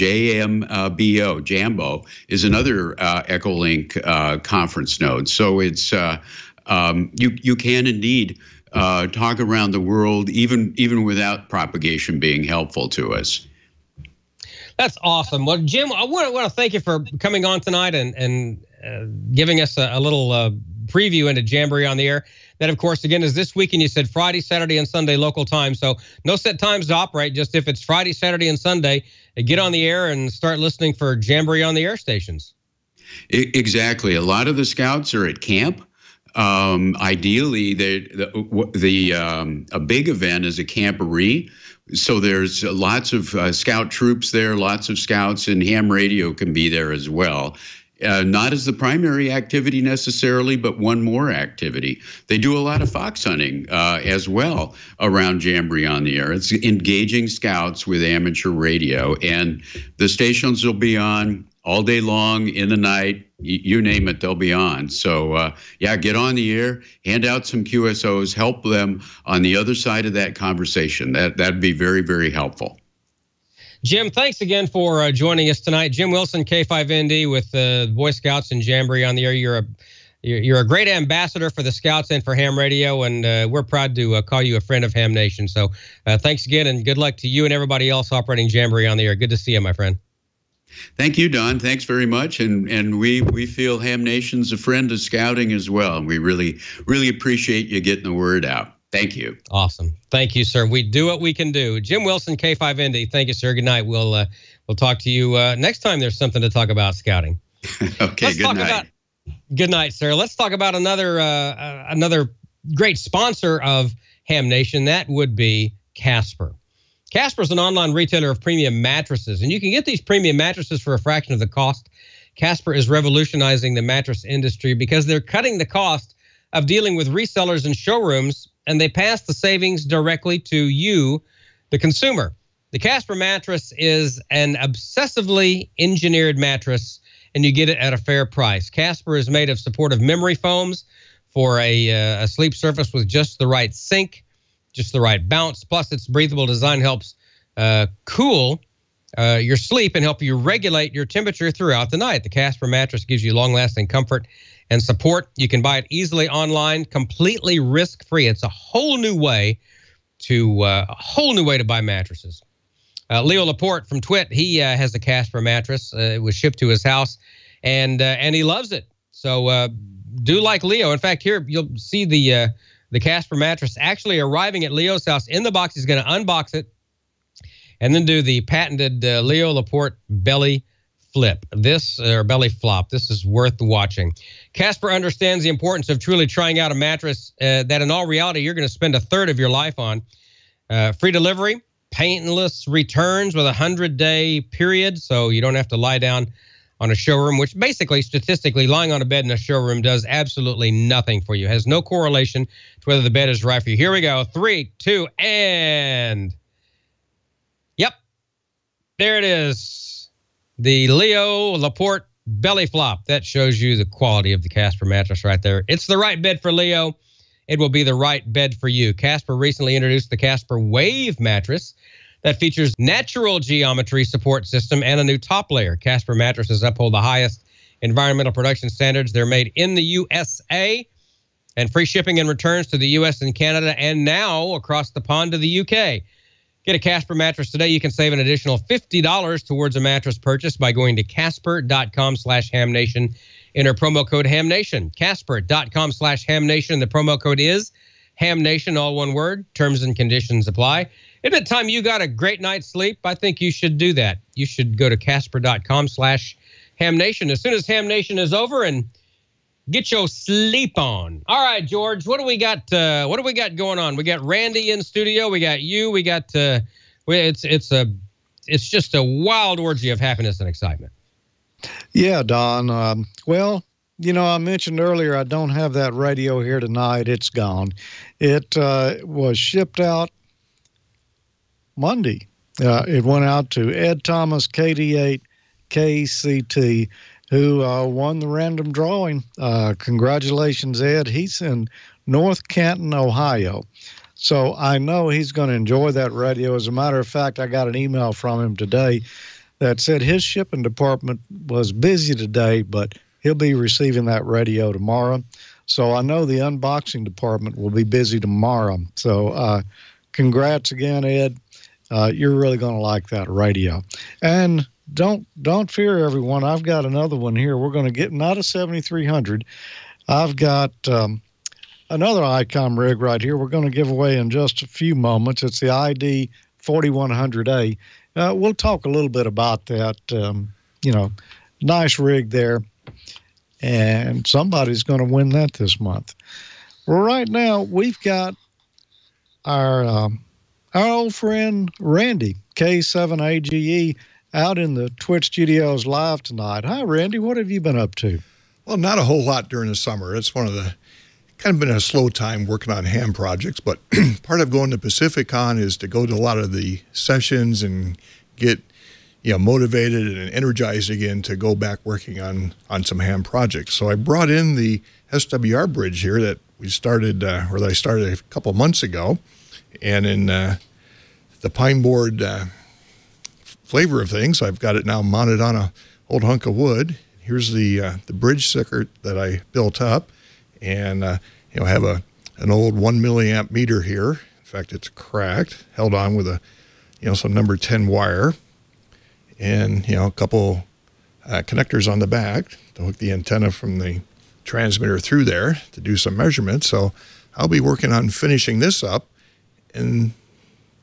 Jambo is another Echolink conference node. So it's you can indeed talk around the world, even without propagation being helpful to us. That's awesome. Well, Jim, I want to thank you for coming on tonight and giving us a little preview into Jamboree on the Air. That, of course, again, is this weekend. You said Friday, Saturday, and Sunday local time. So no set times to operate. Just if it's Friday, Saturday, and Sunday, get on the air and start listening for Jamboree on the Air stations. Exactly. A lot of the scouts are at camp. Ideally, a big event is a camporee. So there's lots of scout troops there, lots of scouts, and ham radio can be there as well. Not as the primary activity necessarily, but one more activity. They do a lot of fox hunting as well around Jamboree on the Air. It's engaging scouts with amateur radio, and the stations will be on all day long, in the night, you name it, they'll be on. So, yeah, get on the air, hand out some QSOs, help them on the other side of that conversation. That'd be very, very helpful. Jim, thanks again for joining us tonight. Jim Wilson, K7AGE with the Boy Scouts and Jamboree on the Air. You're a great ambassador for the Scouts and for ham radio, and we're proud to call you a friend of Ham Nation. So thanks again, and good luck to you and everybody else operating Jamboree on the Air. Good to see you, my friend. Thank you, Don. Thanks very much. And we feel Ham Nation's a friend of scouting as well. And we really, really appreciate you getting the word out. Thank you. Awesome. Thank you, sir. We do what we can do. Jim Wilson, K7AGE. Thank you, sir. Good night. We'll talk to you next time there's something to talk about scouting. Okay, good night. Good night, sir. Let's talk about another great sponsor of Ham Nation. That would be Casper. Casper is an online retailer of premium mattresses, and you can get these premium mattresses for a fraction of the cost. Casper is revolutionizing the mattress industry because they're cutting the cost of dealing with resellers and showrooms, and they pass the savings directly to you, the consumer. The Casper mattress is an obsessively engineered mattress, and you get it at a fair price. Casper is made of supportive memory foams for a sleep surface with just the right sink, just the right bounce. Plus, its breathable design helps cool your sleep and help you regulate your temperature throughout the night. The Casper mattress gives you long-lasting comfort and support. You can buy it easily online, completely risk-free. It's a whole new way to buy mattresses. Leo Laporte from Twit, he has a Casper mattress. It was shipped to his house, and he loves it. So do like Leo. In fact, here you'll see the Casper mattress actually arriving at Leo's house in the box. He's going to unbox it and then do the patented Leo Laporte belly flip. Belly flop. This is worth watching. Casper understands the importance of truly trying out a mattress that in all reality you're going to spend a third of your life on. Free delivery, painless returns with a 100-day period, so you don't have to lie down on a showroom, which basically, statistically, lying on a bed in a showroom does absolutely nothing for you. It has no correlation to whether the bed is right for you. Here we go. 3, 2, and... Yep. There it is. The Leo Laporte belly flop. That shows you the quality of the Casper mattress right there. It's the right bed for Leo. It will be the right bed for you. Casper recently introduced the Casper Wave mattress that features natural geometry support system and a new top layer. Casper mattresses uphold the highest environmental production standards. They're made in the USA, and free shipping and returns to the U.S. and Canada, and now across the pond to the U.K. Get a Casper mattress today. You can save an additional $50 towards a mattress purchase by going to casper.com/hamnation. Enter promo code HAMNATION. Casper.com/HAMNATION. The promo code is HAMNATION, all one word. Terms and conditions apply. Isn't it time you got a great night's sleep? I think you should do that. You should go to casper.com/HAMNATION as soon as HAMNATION is over and get your sleep on. All right, George, what do we got? What do we got going on? We got Randy in studio. We got you. We got it's just a wild orgy of happiness and excitement. Yeah, Don. Well, you know, I mentioned earlier I don't have that radio here tonight. It's gone. It was shipped out Monday. It went out to Ed Thomas, KD8, KCT, who won the random drawing. Congratulations, Ed. He's in North Canton, Ohio. So I know he's going to enjoy that radio. As a matter of fact, I got an email from him today that said his shipping department was busy today, but he'll be receiving that radio tomorrow. So I know the unboxing department will be busy tomorrow. So congrats again, Ed. You're really going to like that radio. And don't fear, everyone. I've got another one here. We're going to get not a 7300. I've got another ICOM rig right here. We're going to give away in just a few moments. It's the ID 4100A. We'll talk a little bit about that. You know, nice rig there, and somebody's going to win that this month. Well, right now we've got our old friend Randy, K7AGE, out in the Twitch studios live tonight. Hi, Randy. What have you been up to? Well, not a whole lot during the summer. It's kind of been a slow time working on ham projects, but part of going to Pacificon is to go to a lot of the sessions and get, motivated and energized again to go back working on some ham projects. So I brought in the SWR bridge here that we started, or that I started a couple months ago, and in the pine board flavor of things, I've got it now mounted on a old hunk of wood. Here's the bridge circuit that I built up, and I have an old 1 milliamp meter here. In fact, it's cracked, held on with some number 10 wire, and a couple connectors on the back to hook the antenna from the transmitter through there to do some measurements. So I'll be working on finishing this up and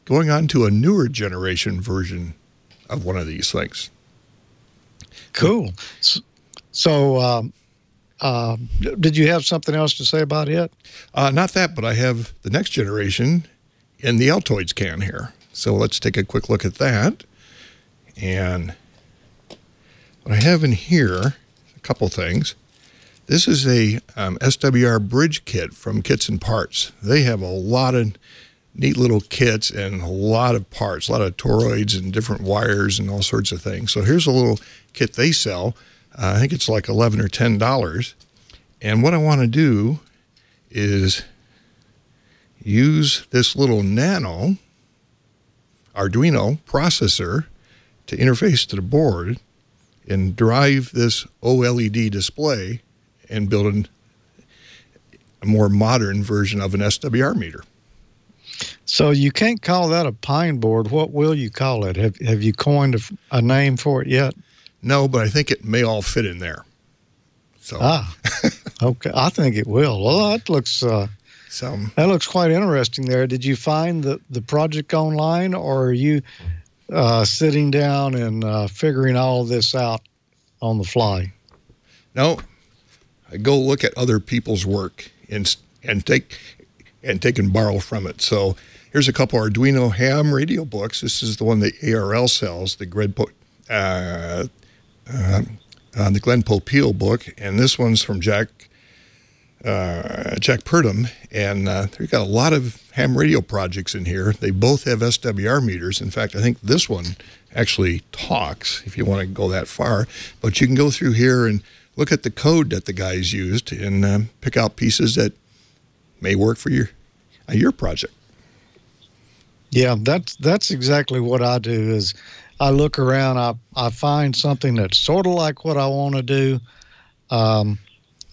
going on to a newer generation version of one of these things. Cool. So, did you have something else to say about it? Not that, but I have the next generation in the Altoids can here. So let's take a quick look at that. And what I have in here, a couple things. This is a SWR bridge kit from Kits and Parts. They have a lot of neat little kits and a lot of parts, a lot of toroids and different wires and all sorts of things. So here's a little kit they sell. I think it's like $11 or $10. And what I want to do is use this little nano Arduino processor to interface to the board and drive this OLED display and build a more modern version of an SWR meter. So you can't call that a pine board. What will you call it? Have you coined a name for it yet? No, but I think it may all fit in there. So okay, I think it will. Well, that looks quite interesting there. Did you find the project online, or are you sitting down and figuring all this out on the fly? No, I go look at other people's work and take and borrow from it. So here's a couple Arduino ham radio books. This is the one that ARL sells, the Glen Popeil book, and this one's from Jack Purdom, and they've got a lot of ham radio projects in here. They both have SWR meters. In fact, I think this one actually talks, if you want to go that far. But you can go through here and look at the code that the guys used and pick out pieces that may work for your project. Yeah, that's exactly what I do. Is I look around, I find something that's sort of like what I want to do.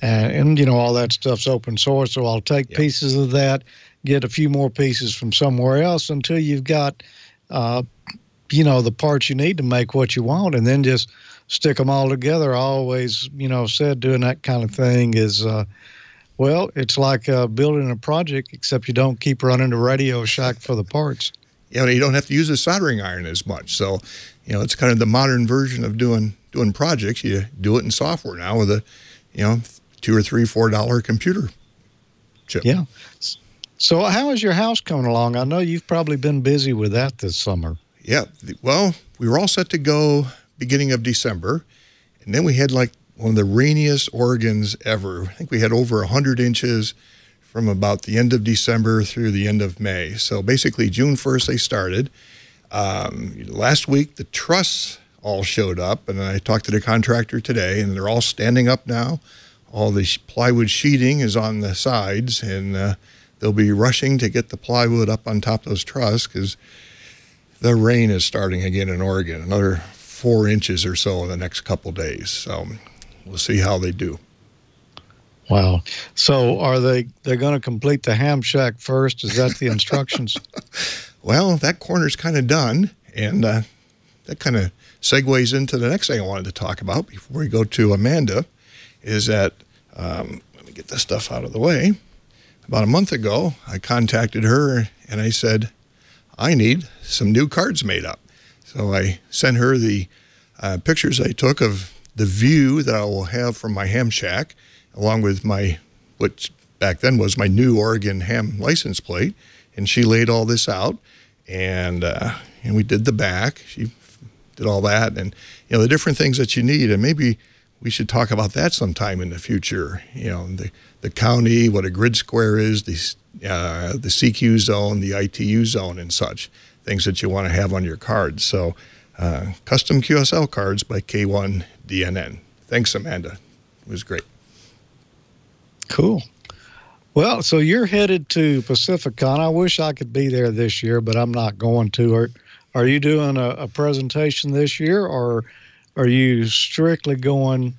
And you know, all that stuff's open source, so I'll take pieces of that, get a few more pieces from somewhere else until you've got, you know, the parts you need to make what you want, and then just stick them all together. I always, you know, said doing that kind of thing is, well, it's like building a project, except you don't keep running to Radio Shack for the parts. You know, you don't have to use a soldering iron as much. So, you know, it's kind of the modern version of doing projects. You do it in software now with a, you know, $2 or $3, $4 computer chip. Yeah. So how is your house coming along? I know you've probably been busy with that this summer. Yeah. Well, we were all set to go beginning of December, and then we had like one of the rainiest Oregons ever. I think we had over 100 inches from about the end of December through the end of May. So basically June 1st they started. Last week the truss all showed up, and I talked to the contractor today, and they're all standing up now. All the plywood sheeting is on the sides, and they'll be rushing to get the plywood up on top of those truss because the rain is starting again in Oregon, another 4 inches or so in the next couple days. So we'll see how they do. Wow. So are they're going to complete the ham shack first? Is that the instructions? Well, that corner's kind of done, and that kind of segues into the next thing I wanted to talk about before we go to Amanda, is that, let me get this stuff out of the way. About a month ago, I contacted her and I said, I need some new cards made up. So I sent her the pictures I took of the view that I will have from my ham shack, along with which back then was my new Oregon ham license plate. And she laid all this out, and we did the back. She did all that, and, you know, the different things that you need. And maybe we should talk about that sometime in the future. You know, the county, what a grid square is, the CQ zone, the ITU zone, and such things that you want to have on your cards. So, custom QSL cards by K7AGE. Thanks, Amanda. It was great. Cool. Well, so you're headed to Pacificon. I wish I could be there this year, but I'm not going to. Are you doing a presentation this year, or are you strictly going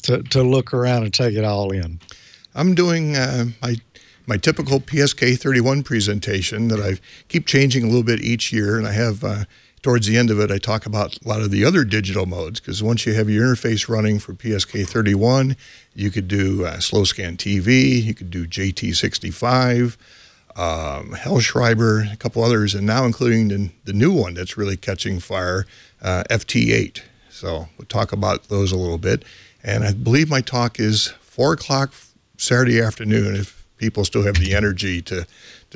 to look around and take it all in? I'm doing my typical PSK 31 presentation that I keep changing a little bit each year, and I have towards the end of it I talk about a lot of the other digital modes, because once you have your interface running for PSK 31, you could do slow scan TV, you could do JT65, Hellschreiber, a couple others, and now including the new one that's really catching fire, FT8. So we'll talk about those a little bit. And I believe my talk is 4 o'clock Saturday afternoon, if people still have the energy to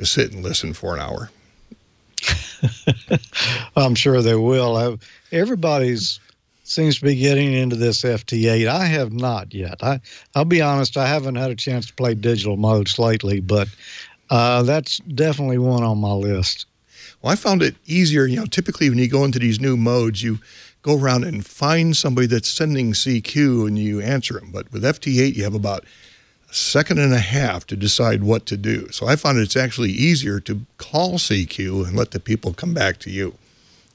sit and listen for an hour. I'm sure they will. Everybody's seems to be getting into this FT8. I have not yet. I'll be honest, I haven't had a chance to play digital modes lately, but that's definitely one on my list. Well, I found it easier. You know, typically when you go into these new modes, you go around and find somebody that's sending CQ and you answer them. But with FT8, you have about a second and a half to decide what to do. So I found it's actually easier to call CQ and let the people come back to you,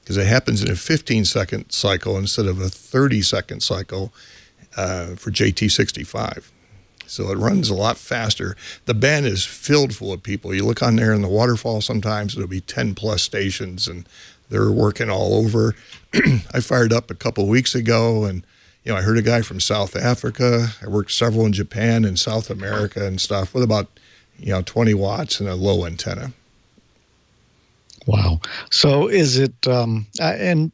because it happens in a 15-second cycle instead of a 30-second cycle for JT65. So it runs a lot faster. The band is filled full of people. You look on there in the waterfall sometimes, it'll be 10-plus stations, and they're working all over. I fired up a couple weeks ago, and you know, I heard a guy from South Africa. I worked several in Japan and South America and stuff with about 20 watts and a low antenna. Wow. So is it, and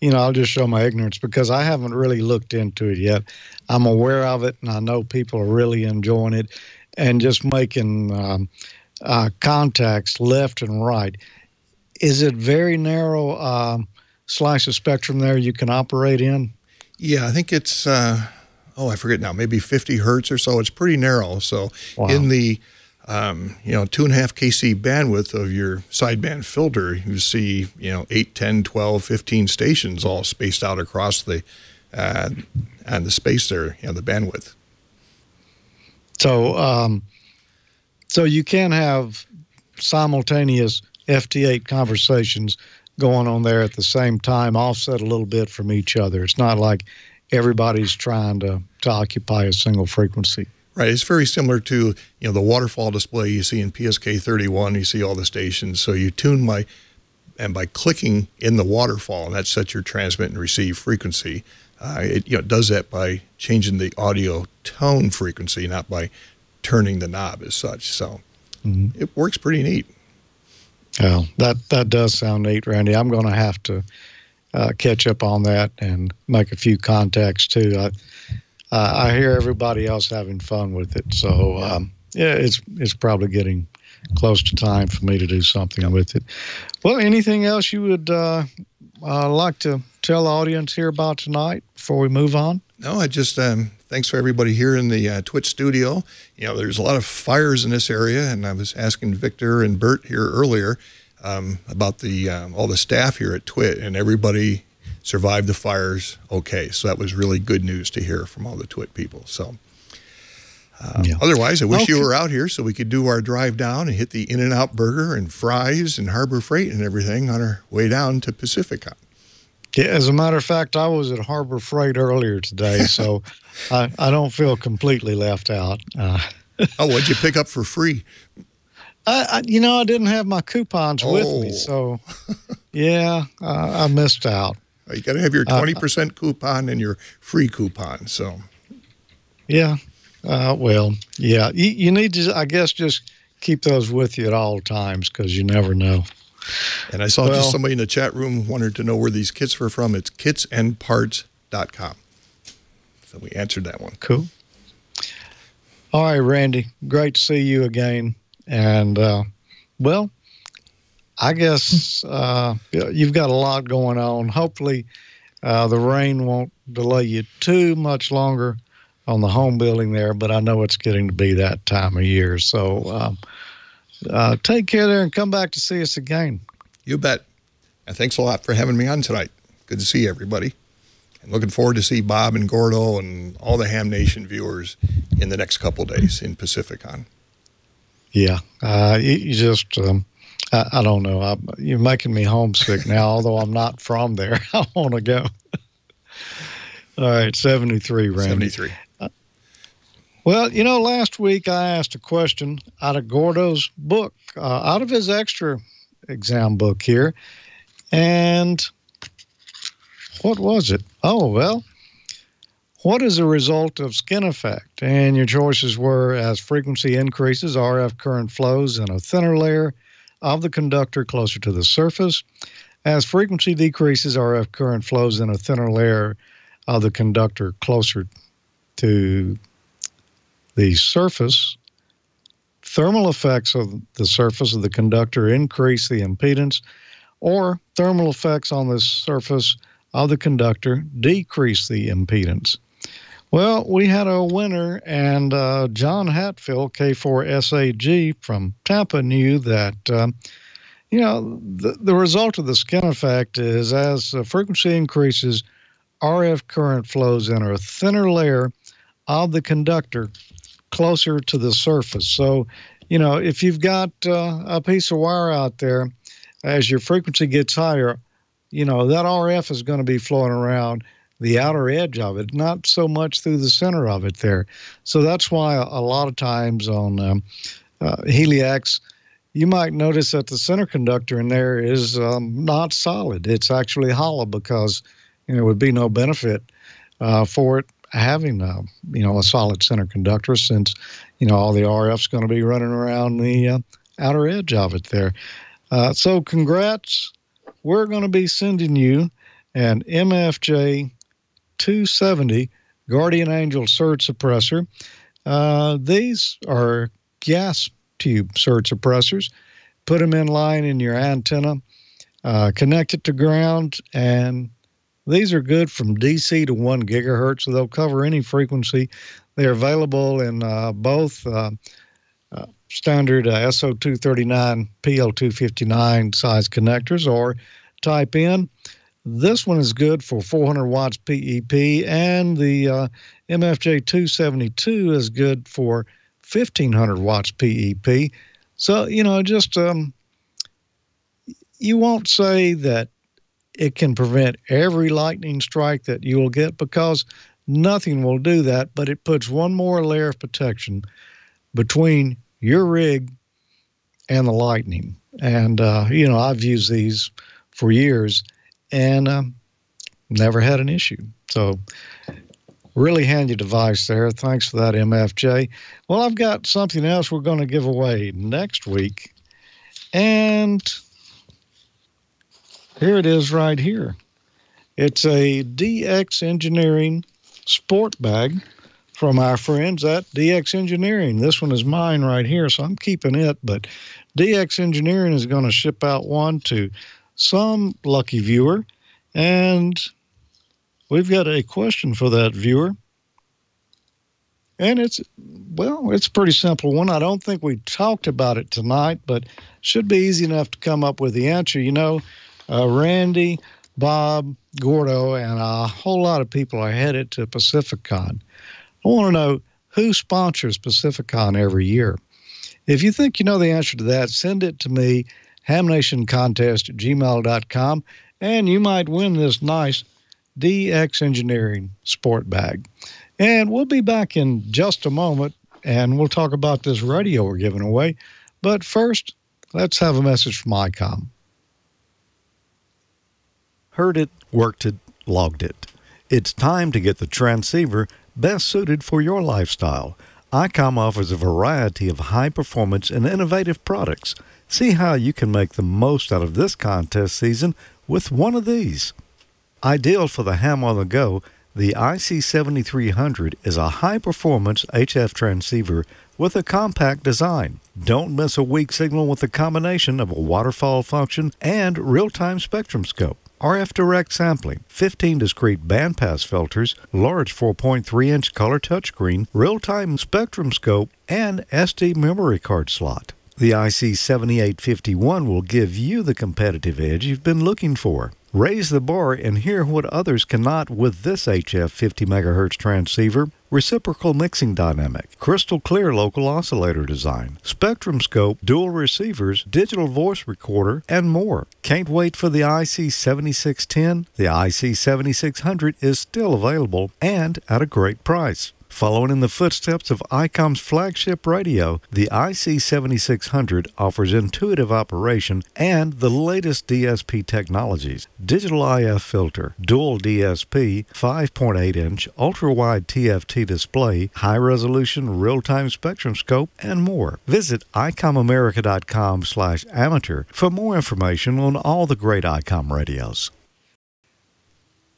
I'll just show my ignorance because I haven't really looked into it yet. I'm aware of it, and I know people are really enjoying it and just making contacts left and right. Is it very narrow slice of spectrum there you can operate in? Yeah, I think it's, I forget now, maybe 50 hertz or so. It's pretty narrow. So Wow. in the, 2.5 kc bandwidth of your sideband filter, you see, 8, 10, 12, 15 stations all spaced out across the, and the space there, the bandwidth. So, so you can have simultaneous FT8 conversations going on there at the same time, offset a little bit from each other. It's not like everybody's trying to occupy a single frequency. Right. It's very similar to, the waterfall display you see in PSK 31. You see all the stations. So you tune by clicking in the waterfall, and that sets your transmit and receive frequency. It does that by changing the audio tone frequency, not by turning the knob as such. So it works pretty neat. Well, that does sound neat, Randy. I'm going to have to catch up on that and make a few contacts too. I hear everybody else having fun with it, so it's probably getting close to time for me to do something with it. Well, anything else you would like to tell the audience here about tonight before we move on? No, I just thanks for everybody here in the Twit studio. There's a lot of fires in this area, and I was asking Victor and Bert here earlier about the all the staff here at Twit, and everybody survived the fires okay. So that was really good news to hear from all the Twit people. So otherwise, I wish you were out here so we could do our drive down and hit the In-N-Out Burger and fries and Harbor Freight and everything on our way down to Pacificon. Yeah, as a matter of fact, I was at Harbor Freight earlier today, so I don't feel completely left out. What'd you pick up for free? I didn't have my coupons with me, so yeah, I missed out. You got to have your 20% coupon and your free coupon. So, yeah, you need to, I guess, just keep those with you at all times because you never know. And I saw just somebody in the chat room wanted to know where these kits were from. It's kitsandparts.com. So we answered that one. Cool. All right, Randy, great to see you again. And, I guess you've got a lot going on. Hopefully the rain won't delay you too much longer on the home building there, but I know it's getting to be that time of year. So take care there and come back to see us again. You bet. And thanks a lot for having me on tonight. Good to see everybody. And looking forward to see Bob and Gordo and all the Ham Nation viewers in the next couple of days in Pacificon. Yeah. You just, I don't know. You're making me homesick now, although I'm not from there. I want to go. All right, 73, Randy. 73. Well, last week I asked a question out of Gordo's book, out of his extra exam book here. And what was it? Oh, well, what is a result of skin effect? And your choices were: as frequency increases, RF current flows in a thinner layer of the conductor closer to the surface. As frequency decreases, RF current flows in a thinner layer of the conductor closer to the surface. Thermal effects of the surface of the conductor increase the impedance, or thermal effects on the surface of the conductor decrease the impedance. Well, we had a winner, and John Hatfield, K7AGE from Tampa, knew that, the result of the skin effect is as the frequency increases, RF current flows in a thinner layer of the conductor closer to the surface. So, if you've got a piece of wire out there, as your frequency gets higher, that RF is going to be flowing around the outer edge of it, not so much through the center of it there. So that's why a lot of times on Heliax, you might notice that the center conductor in there is not solid. It's actually hollow because there would be no benefit for it having a solid center conductor, since all the RF's going to be running around the outer edge of it there. So congrats. We're going to be sending you an MFJ 270 Guardian Angel surge suppressor. These are gas tube surge suppressors. Put them in line in your antenna, connect it to ground, and these are good from DC to 1 gigahertz, so they'll cover any frequency. They're available in both standard SO239, PL259 size connectors, or type in. This one is good for 400 watts PEP, and the MFJ272 is good for 1,500 watts PEP. So, just you won't say that it can prevent every lightning strike that you will get, because nothing will do that, but it puts one more layer of protection between your rig and the lightning. And, I've used these for years and never had an issue. So really handy device there. Thanks for that, MFJ. Well, I've got something else we're going to give away next week. And here it is right here. It's a DX Engineering sport bag from our friends at DX Engineering. This one is mine right here, so I'm keeping it. But DX Engineering is going to ship out one to some lucky viewer. And we've got a question for that viewer. And it's a pretty simple one. I don't think we talked about it tonight, but should be easy enough to come up with the answer. Randy, Bob, Gordo, and a whole lot of people are headed to PacificCon. I want to know who sponsors PacificCon every year. If you think you know the answer to that, send it to me, hamnationcontest@gmail.com, and you might win this nice DX Engineering sport bag. And we'll be back in just a moment, and we'll talk about this radio we're giving away. But first, let's have a message from ICOM. Heard it, worked it, logged it. It's time to get the transceiver best suited for your lifestyle. ICOM offers a variety of high-performance and innovative products. See how you can make the most out of this contest season with one of these. Ideal for the ham on the go, the IC7300 is a high-performance HF transceiver with a compact design. Don't miss a weak signal with the combination of a waterfall function and real-time spectrum scope. RF direct sampling, 15 discrete bandpass filters, large 4.3-inch color touchscreen, real-time spectrum scope, and SD memory card slot. The IC7851 will give you the competitive edge you've been looking for. Raise the bar and hear what others cannot with this HF 50 MHz transceiver. Reciprocal mixing dynamic, crystal clear local oscillator design, spectrum scope, dual receivers, digital voice recorder, and more. Can't wait for the IC7610? The IC7600 is still available and at a great price. Following in the footsteps of ICOM's flagship radio, the IC7600 offers intuitive operation and the latest DSP technologies. Digital IF filter, dual DSP, 5.8-inch ultra-wide TFT display, high-resolution real-time spectrum scope, and more. Visit ICOMAmerica.com/amateur for more information on all the great ICOM radios.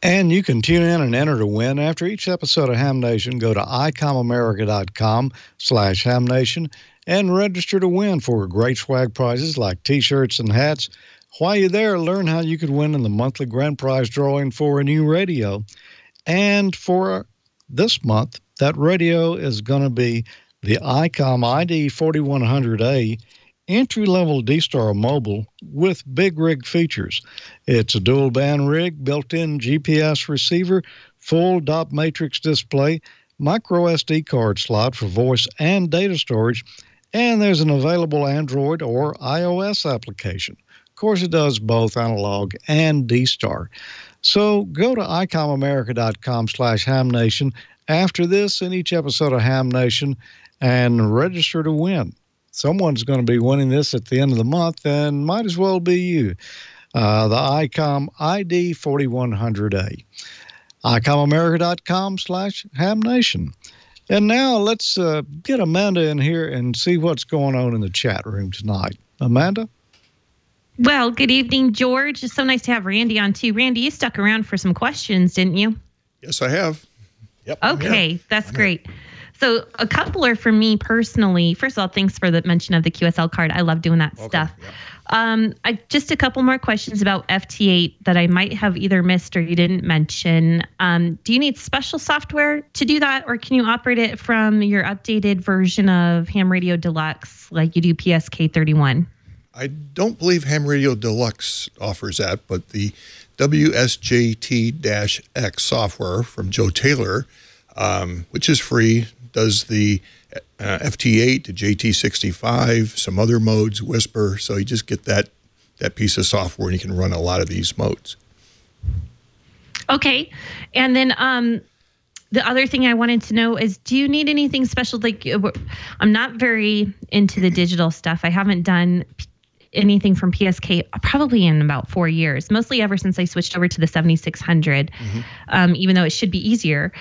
And you can tune in and enter to win. After each episode of Ham Nation, go to ICOMAmerica.com/HamNation and register to win for great swag prizes like T-shirts and hats. While you're there, learn how you could win in the monthly grand prize drawing for a new radio. And for this month, that radio is going to be the ICOM ID4100A entry-level D-Star mobile with big rig features. It's a dual-band rig, built-in GPS receiver, full dot matrix display, micro SD card slot for voice and data storage, and there's an available Android or iOS application. Of course, it does both analog and D-Star. So go to ICOMAmerica.com/HamNation after this in each episode of Ham Nation and register to win. Someone's going to be winning this at the end of the month, and might as well be you. The ICOM ID4100A. ICOMAmerica.com/HamNation. And now let's get Amanda in here and see what's going on in the chat room tonight. Amanda? Well, good evening, George. It's so nice to have Randy on, too. Randy, you stuck around for some questions, didn't you? Yes, I have. Yep. Okay, that's great. So a couple are for me personally. First of all, thanks for the mention of the QSL card. I love doing that stuff. Yeah. Just a couple more questions about FT8 that I might have either missed or you didn't mention. Do you need special software to do that, or can you operate it from your updated version of Ham Radio Deluxe like you do PSK31? I don't believe Ham Radio Deluxe offers that, but the WSJT-X software from Joe Taylor, which is free, does the FT8 to JT65, some other modes, Whisper. So you just get that piece of software and you can run a lot of these modes. Okay. And then the other thing I wanted to know is, do you need anything special? Like, I'm not very into the digital stuff. I haven't done anything from PSK probably in about 4 years, mostly ever since I switched over to the 7600, even though it should be easier.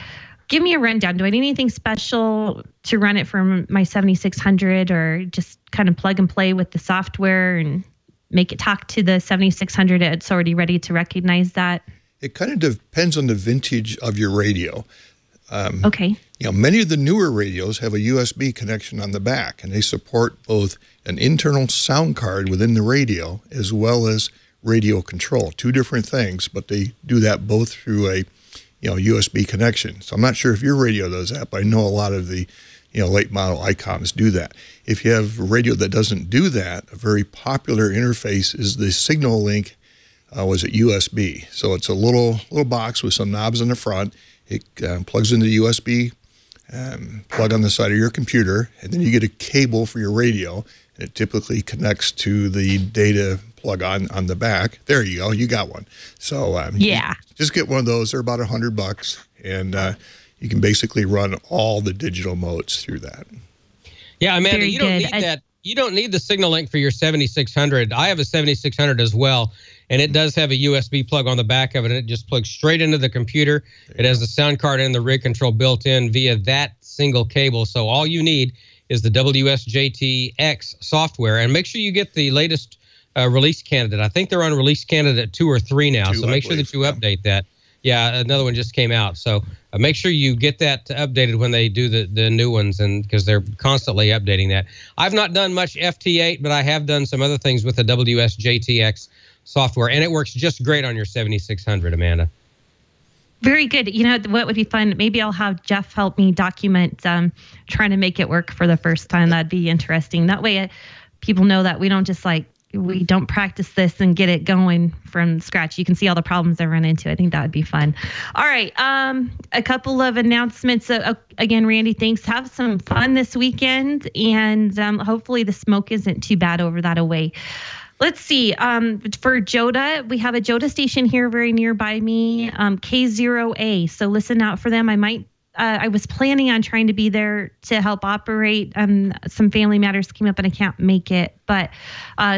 Give me a rundown. Do I need anything special to run it from my 7600, or just kind of plug and play with the software and make it talk to the 7600? It's already ready to recognize that. It kind of depends on the vintage of your radio. Okay. You know, many of the newer radios have a USB connection on the back, and they support both an internal sound card within the radio as well as radio control. Two different things, but they do that both through a USB connection. So I'm not sure if your radio does that, but I know a lot of the late model icons do that. If you have a radio that doesn't do that, a very popular interface is the Signal Link USB. So it's a little box with some knobs on the front. It plugs into the USB plug on the side of your computer, and then you get a cable for your radio, and it typically connects to the data plug on the back. There you go. You got one. So just get one of those. They're about $100, and you can basically run all the digital modes through that. Yeah, Amanda, you don't need that. You don't need the Signal Link for your 7600. I have a 7600 as well, and it does have a USB plug on the back of it, and it just plugs straight into the computer. It has the sound card and the rig control built in via that single cable. So all you need is the WSJT-X software, and make sure you get the latest release candidate. I think they're on release candidate 2 or 3 now, so make sure that you update that. Yeah, another one just came out. So make sure you get that updated when they do the new ones, and because they're constantly updating that. I've not done much FT8, but I have done some other things with the WSJT-X software, and it works just great on your 7600, Amanda. Very good. You know what would be fun? Maybe I'll have Jeff help me document trying to make it work for the first time. That'd be interesting. That way people know that we don't practice this and get it going from scratch. You can see all the problems I run into. I think that would be fun. All right. A couple of announcements. Again, Randy, thanks. Have some fun this weekend. And hopefully the smoke isn't too bad over that away. Let's see. For JOTA, we have a JOTA station here very nearby me, K7AGE. So listen out for them. I was planning on trying to be there to help operate. Some family matters came up and I can't make it, but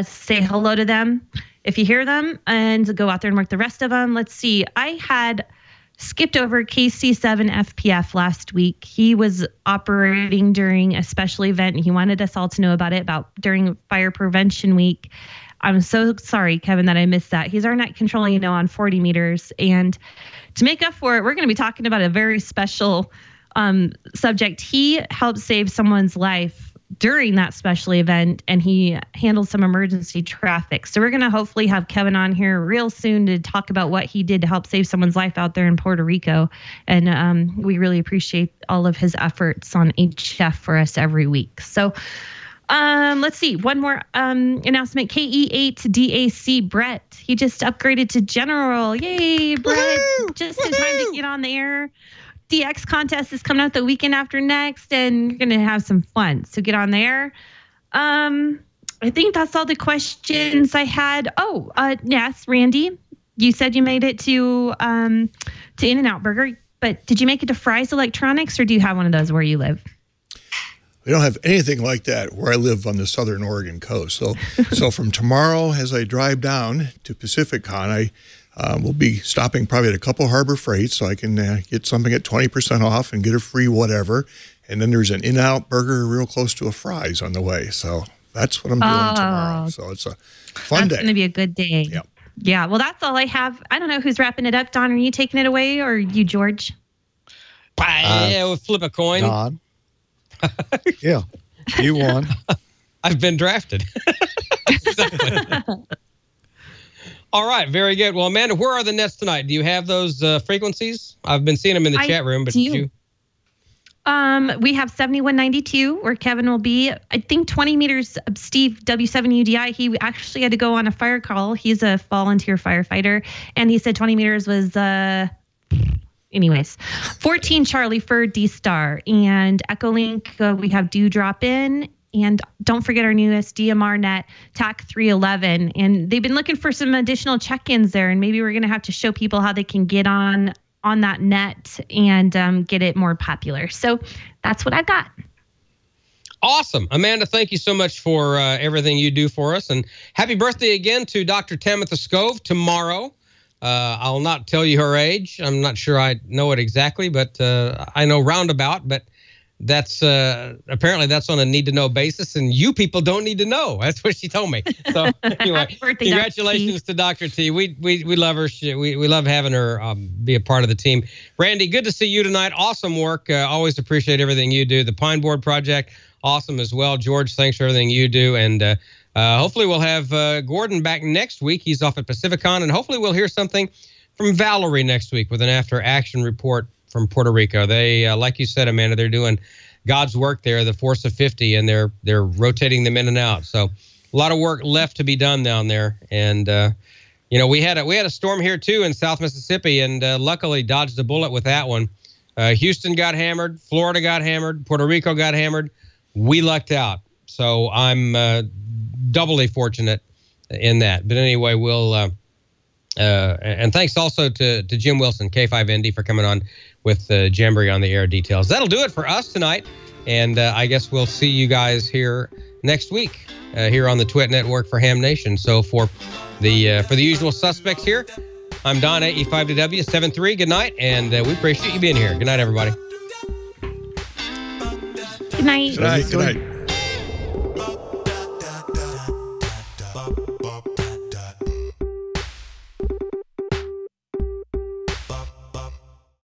say hello to them if you hear them and go out there and work the rest of them. Let's see. I had skipped over KC7FPF last week. He was operating during a special event and he wanted us all to know about it during Fire Prevention Week. I'm so sorry, Kevin, that I missed that. He's our net control, on 40 meters. And to make up for it, we're going to be talking about a very special subject. He helped save someone's life during that special event, and he handled some emergency traffic. So we're going to hopefully have Kevin on here real soon to talk about what he did to help save someone's life out there in Puerto Rico. And we really appreciate all of his efforts on HF for us every week. So let's see. One more announcement. KE8DAC Brett. He just upgraded to General. Yay, Brett. Woo-hoo! Just in time to get on the air. DX contest is coming out the weekend after next, and you're going to have some fun. So get on there. I think that's all the questions I had. Yes, Randy, you said you made it to In-N-Out Burger, but did you make it to Fry's Electronics, or do you have one of those where you live? We don't have anything like that where I live on the southern Oregon coast. So from tomorrow, as I drive down to PacificCon, I will be stopping probably at a couple Harbor Freights so I can get something at 20% off and get a free whatever. And then there's an In-N-Out Burger real close to a Fry's on the way. So that's what I'm doing tomorrow. So it's a fun day. That's going to be a good day. Yep. Yeah, well, that's all I have. I don't know who's wrapping it up. Don, are you taking it away, or you, George? We'll flip a coin. Don. Yeah, you won. I've been drafted. Exactly. All right, very good. Well, Amanda, where are the nets tonight? Do you have those frequencies? I've been seeing them in the chat room, but did you? We have 7192 where Kevin will be. I think 20 meters, Steve, W7UDI, he actually had to go on a fire call. He's a volunteer firefighter. And he said 20 meters was, anyways, 14 Charlie for D-Star. And Echolink, we have Dewdrop in. And don't forget our newest DMR net, TAC 311. And they've been looking for some additional check-ins there. And maybe we're going to have to show people how they can get on that net and get it more popular. So that's what I've got. Awesome. Amanda, thank you so much for everything you do for us. And happy birthday again to Dr. Tamitha Scove tomorrow. I'll not tell you her age. I'm not sure I know it exactly, but I know roundabout. But that's apparently that's on a need-to-know basis, and you people don't need to know. That's what she told me. So anyway, congratulations to Dr. T. We love her. We love having her be a part of the team. Randy, good to see you tonight. Awesome work. Always appreciate everything you do. The Pine Board Project, awesome as well. George, thanks for everything you do. And hopefully we'll have Gordon back next week. He's off at Pacificon, and hopefully we'll hear something from Valerie next week with an after-action report from Puerto Rico. They, like you said, Amanda, they're doing God's work there, the Force of 50, and they're rotating them in and out. So a lot of work left to be done down there. And we had a storm here too in South Mississippi, and luckily dodged a bullet with that one. Houston got hammered, Florida got hammered, Puerto Rico got hammered. We lucked out. So I'm doubly fortunate in that. But anyway, we'll and thanks also to Jim Wilson, K7AGE, for coming on with Jamboree-on-the-Air details. That'll do it for us tonight, and I guess we'll see you guys here next week here on the Twit Network for Ham Nation. So for the usual suspects here, I'm Don, AE5W73. Good night, and we appreciate you being here. Good night, everybody. Good night. Good night. Good night.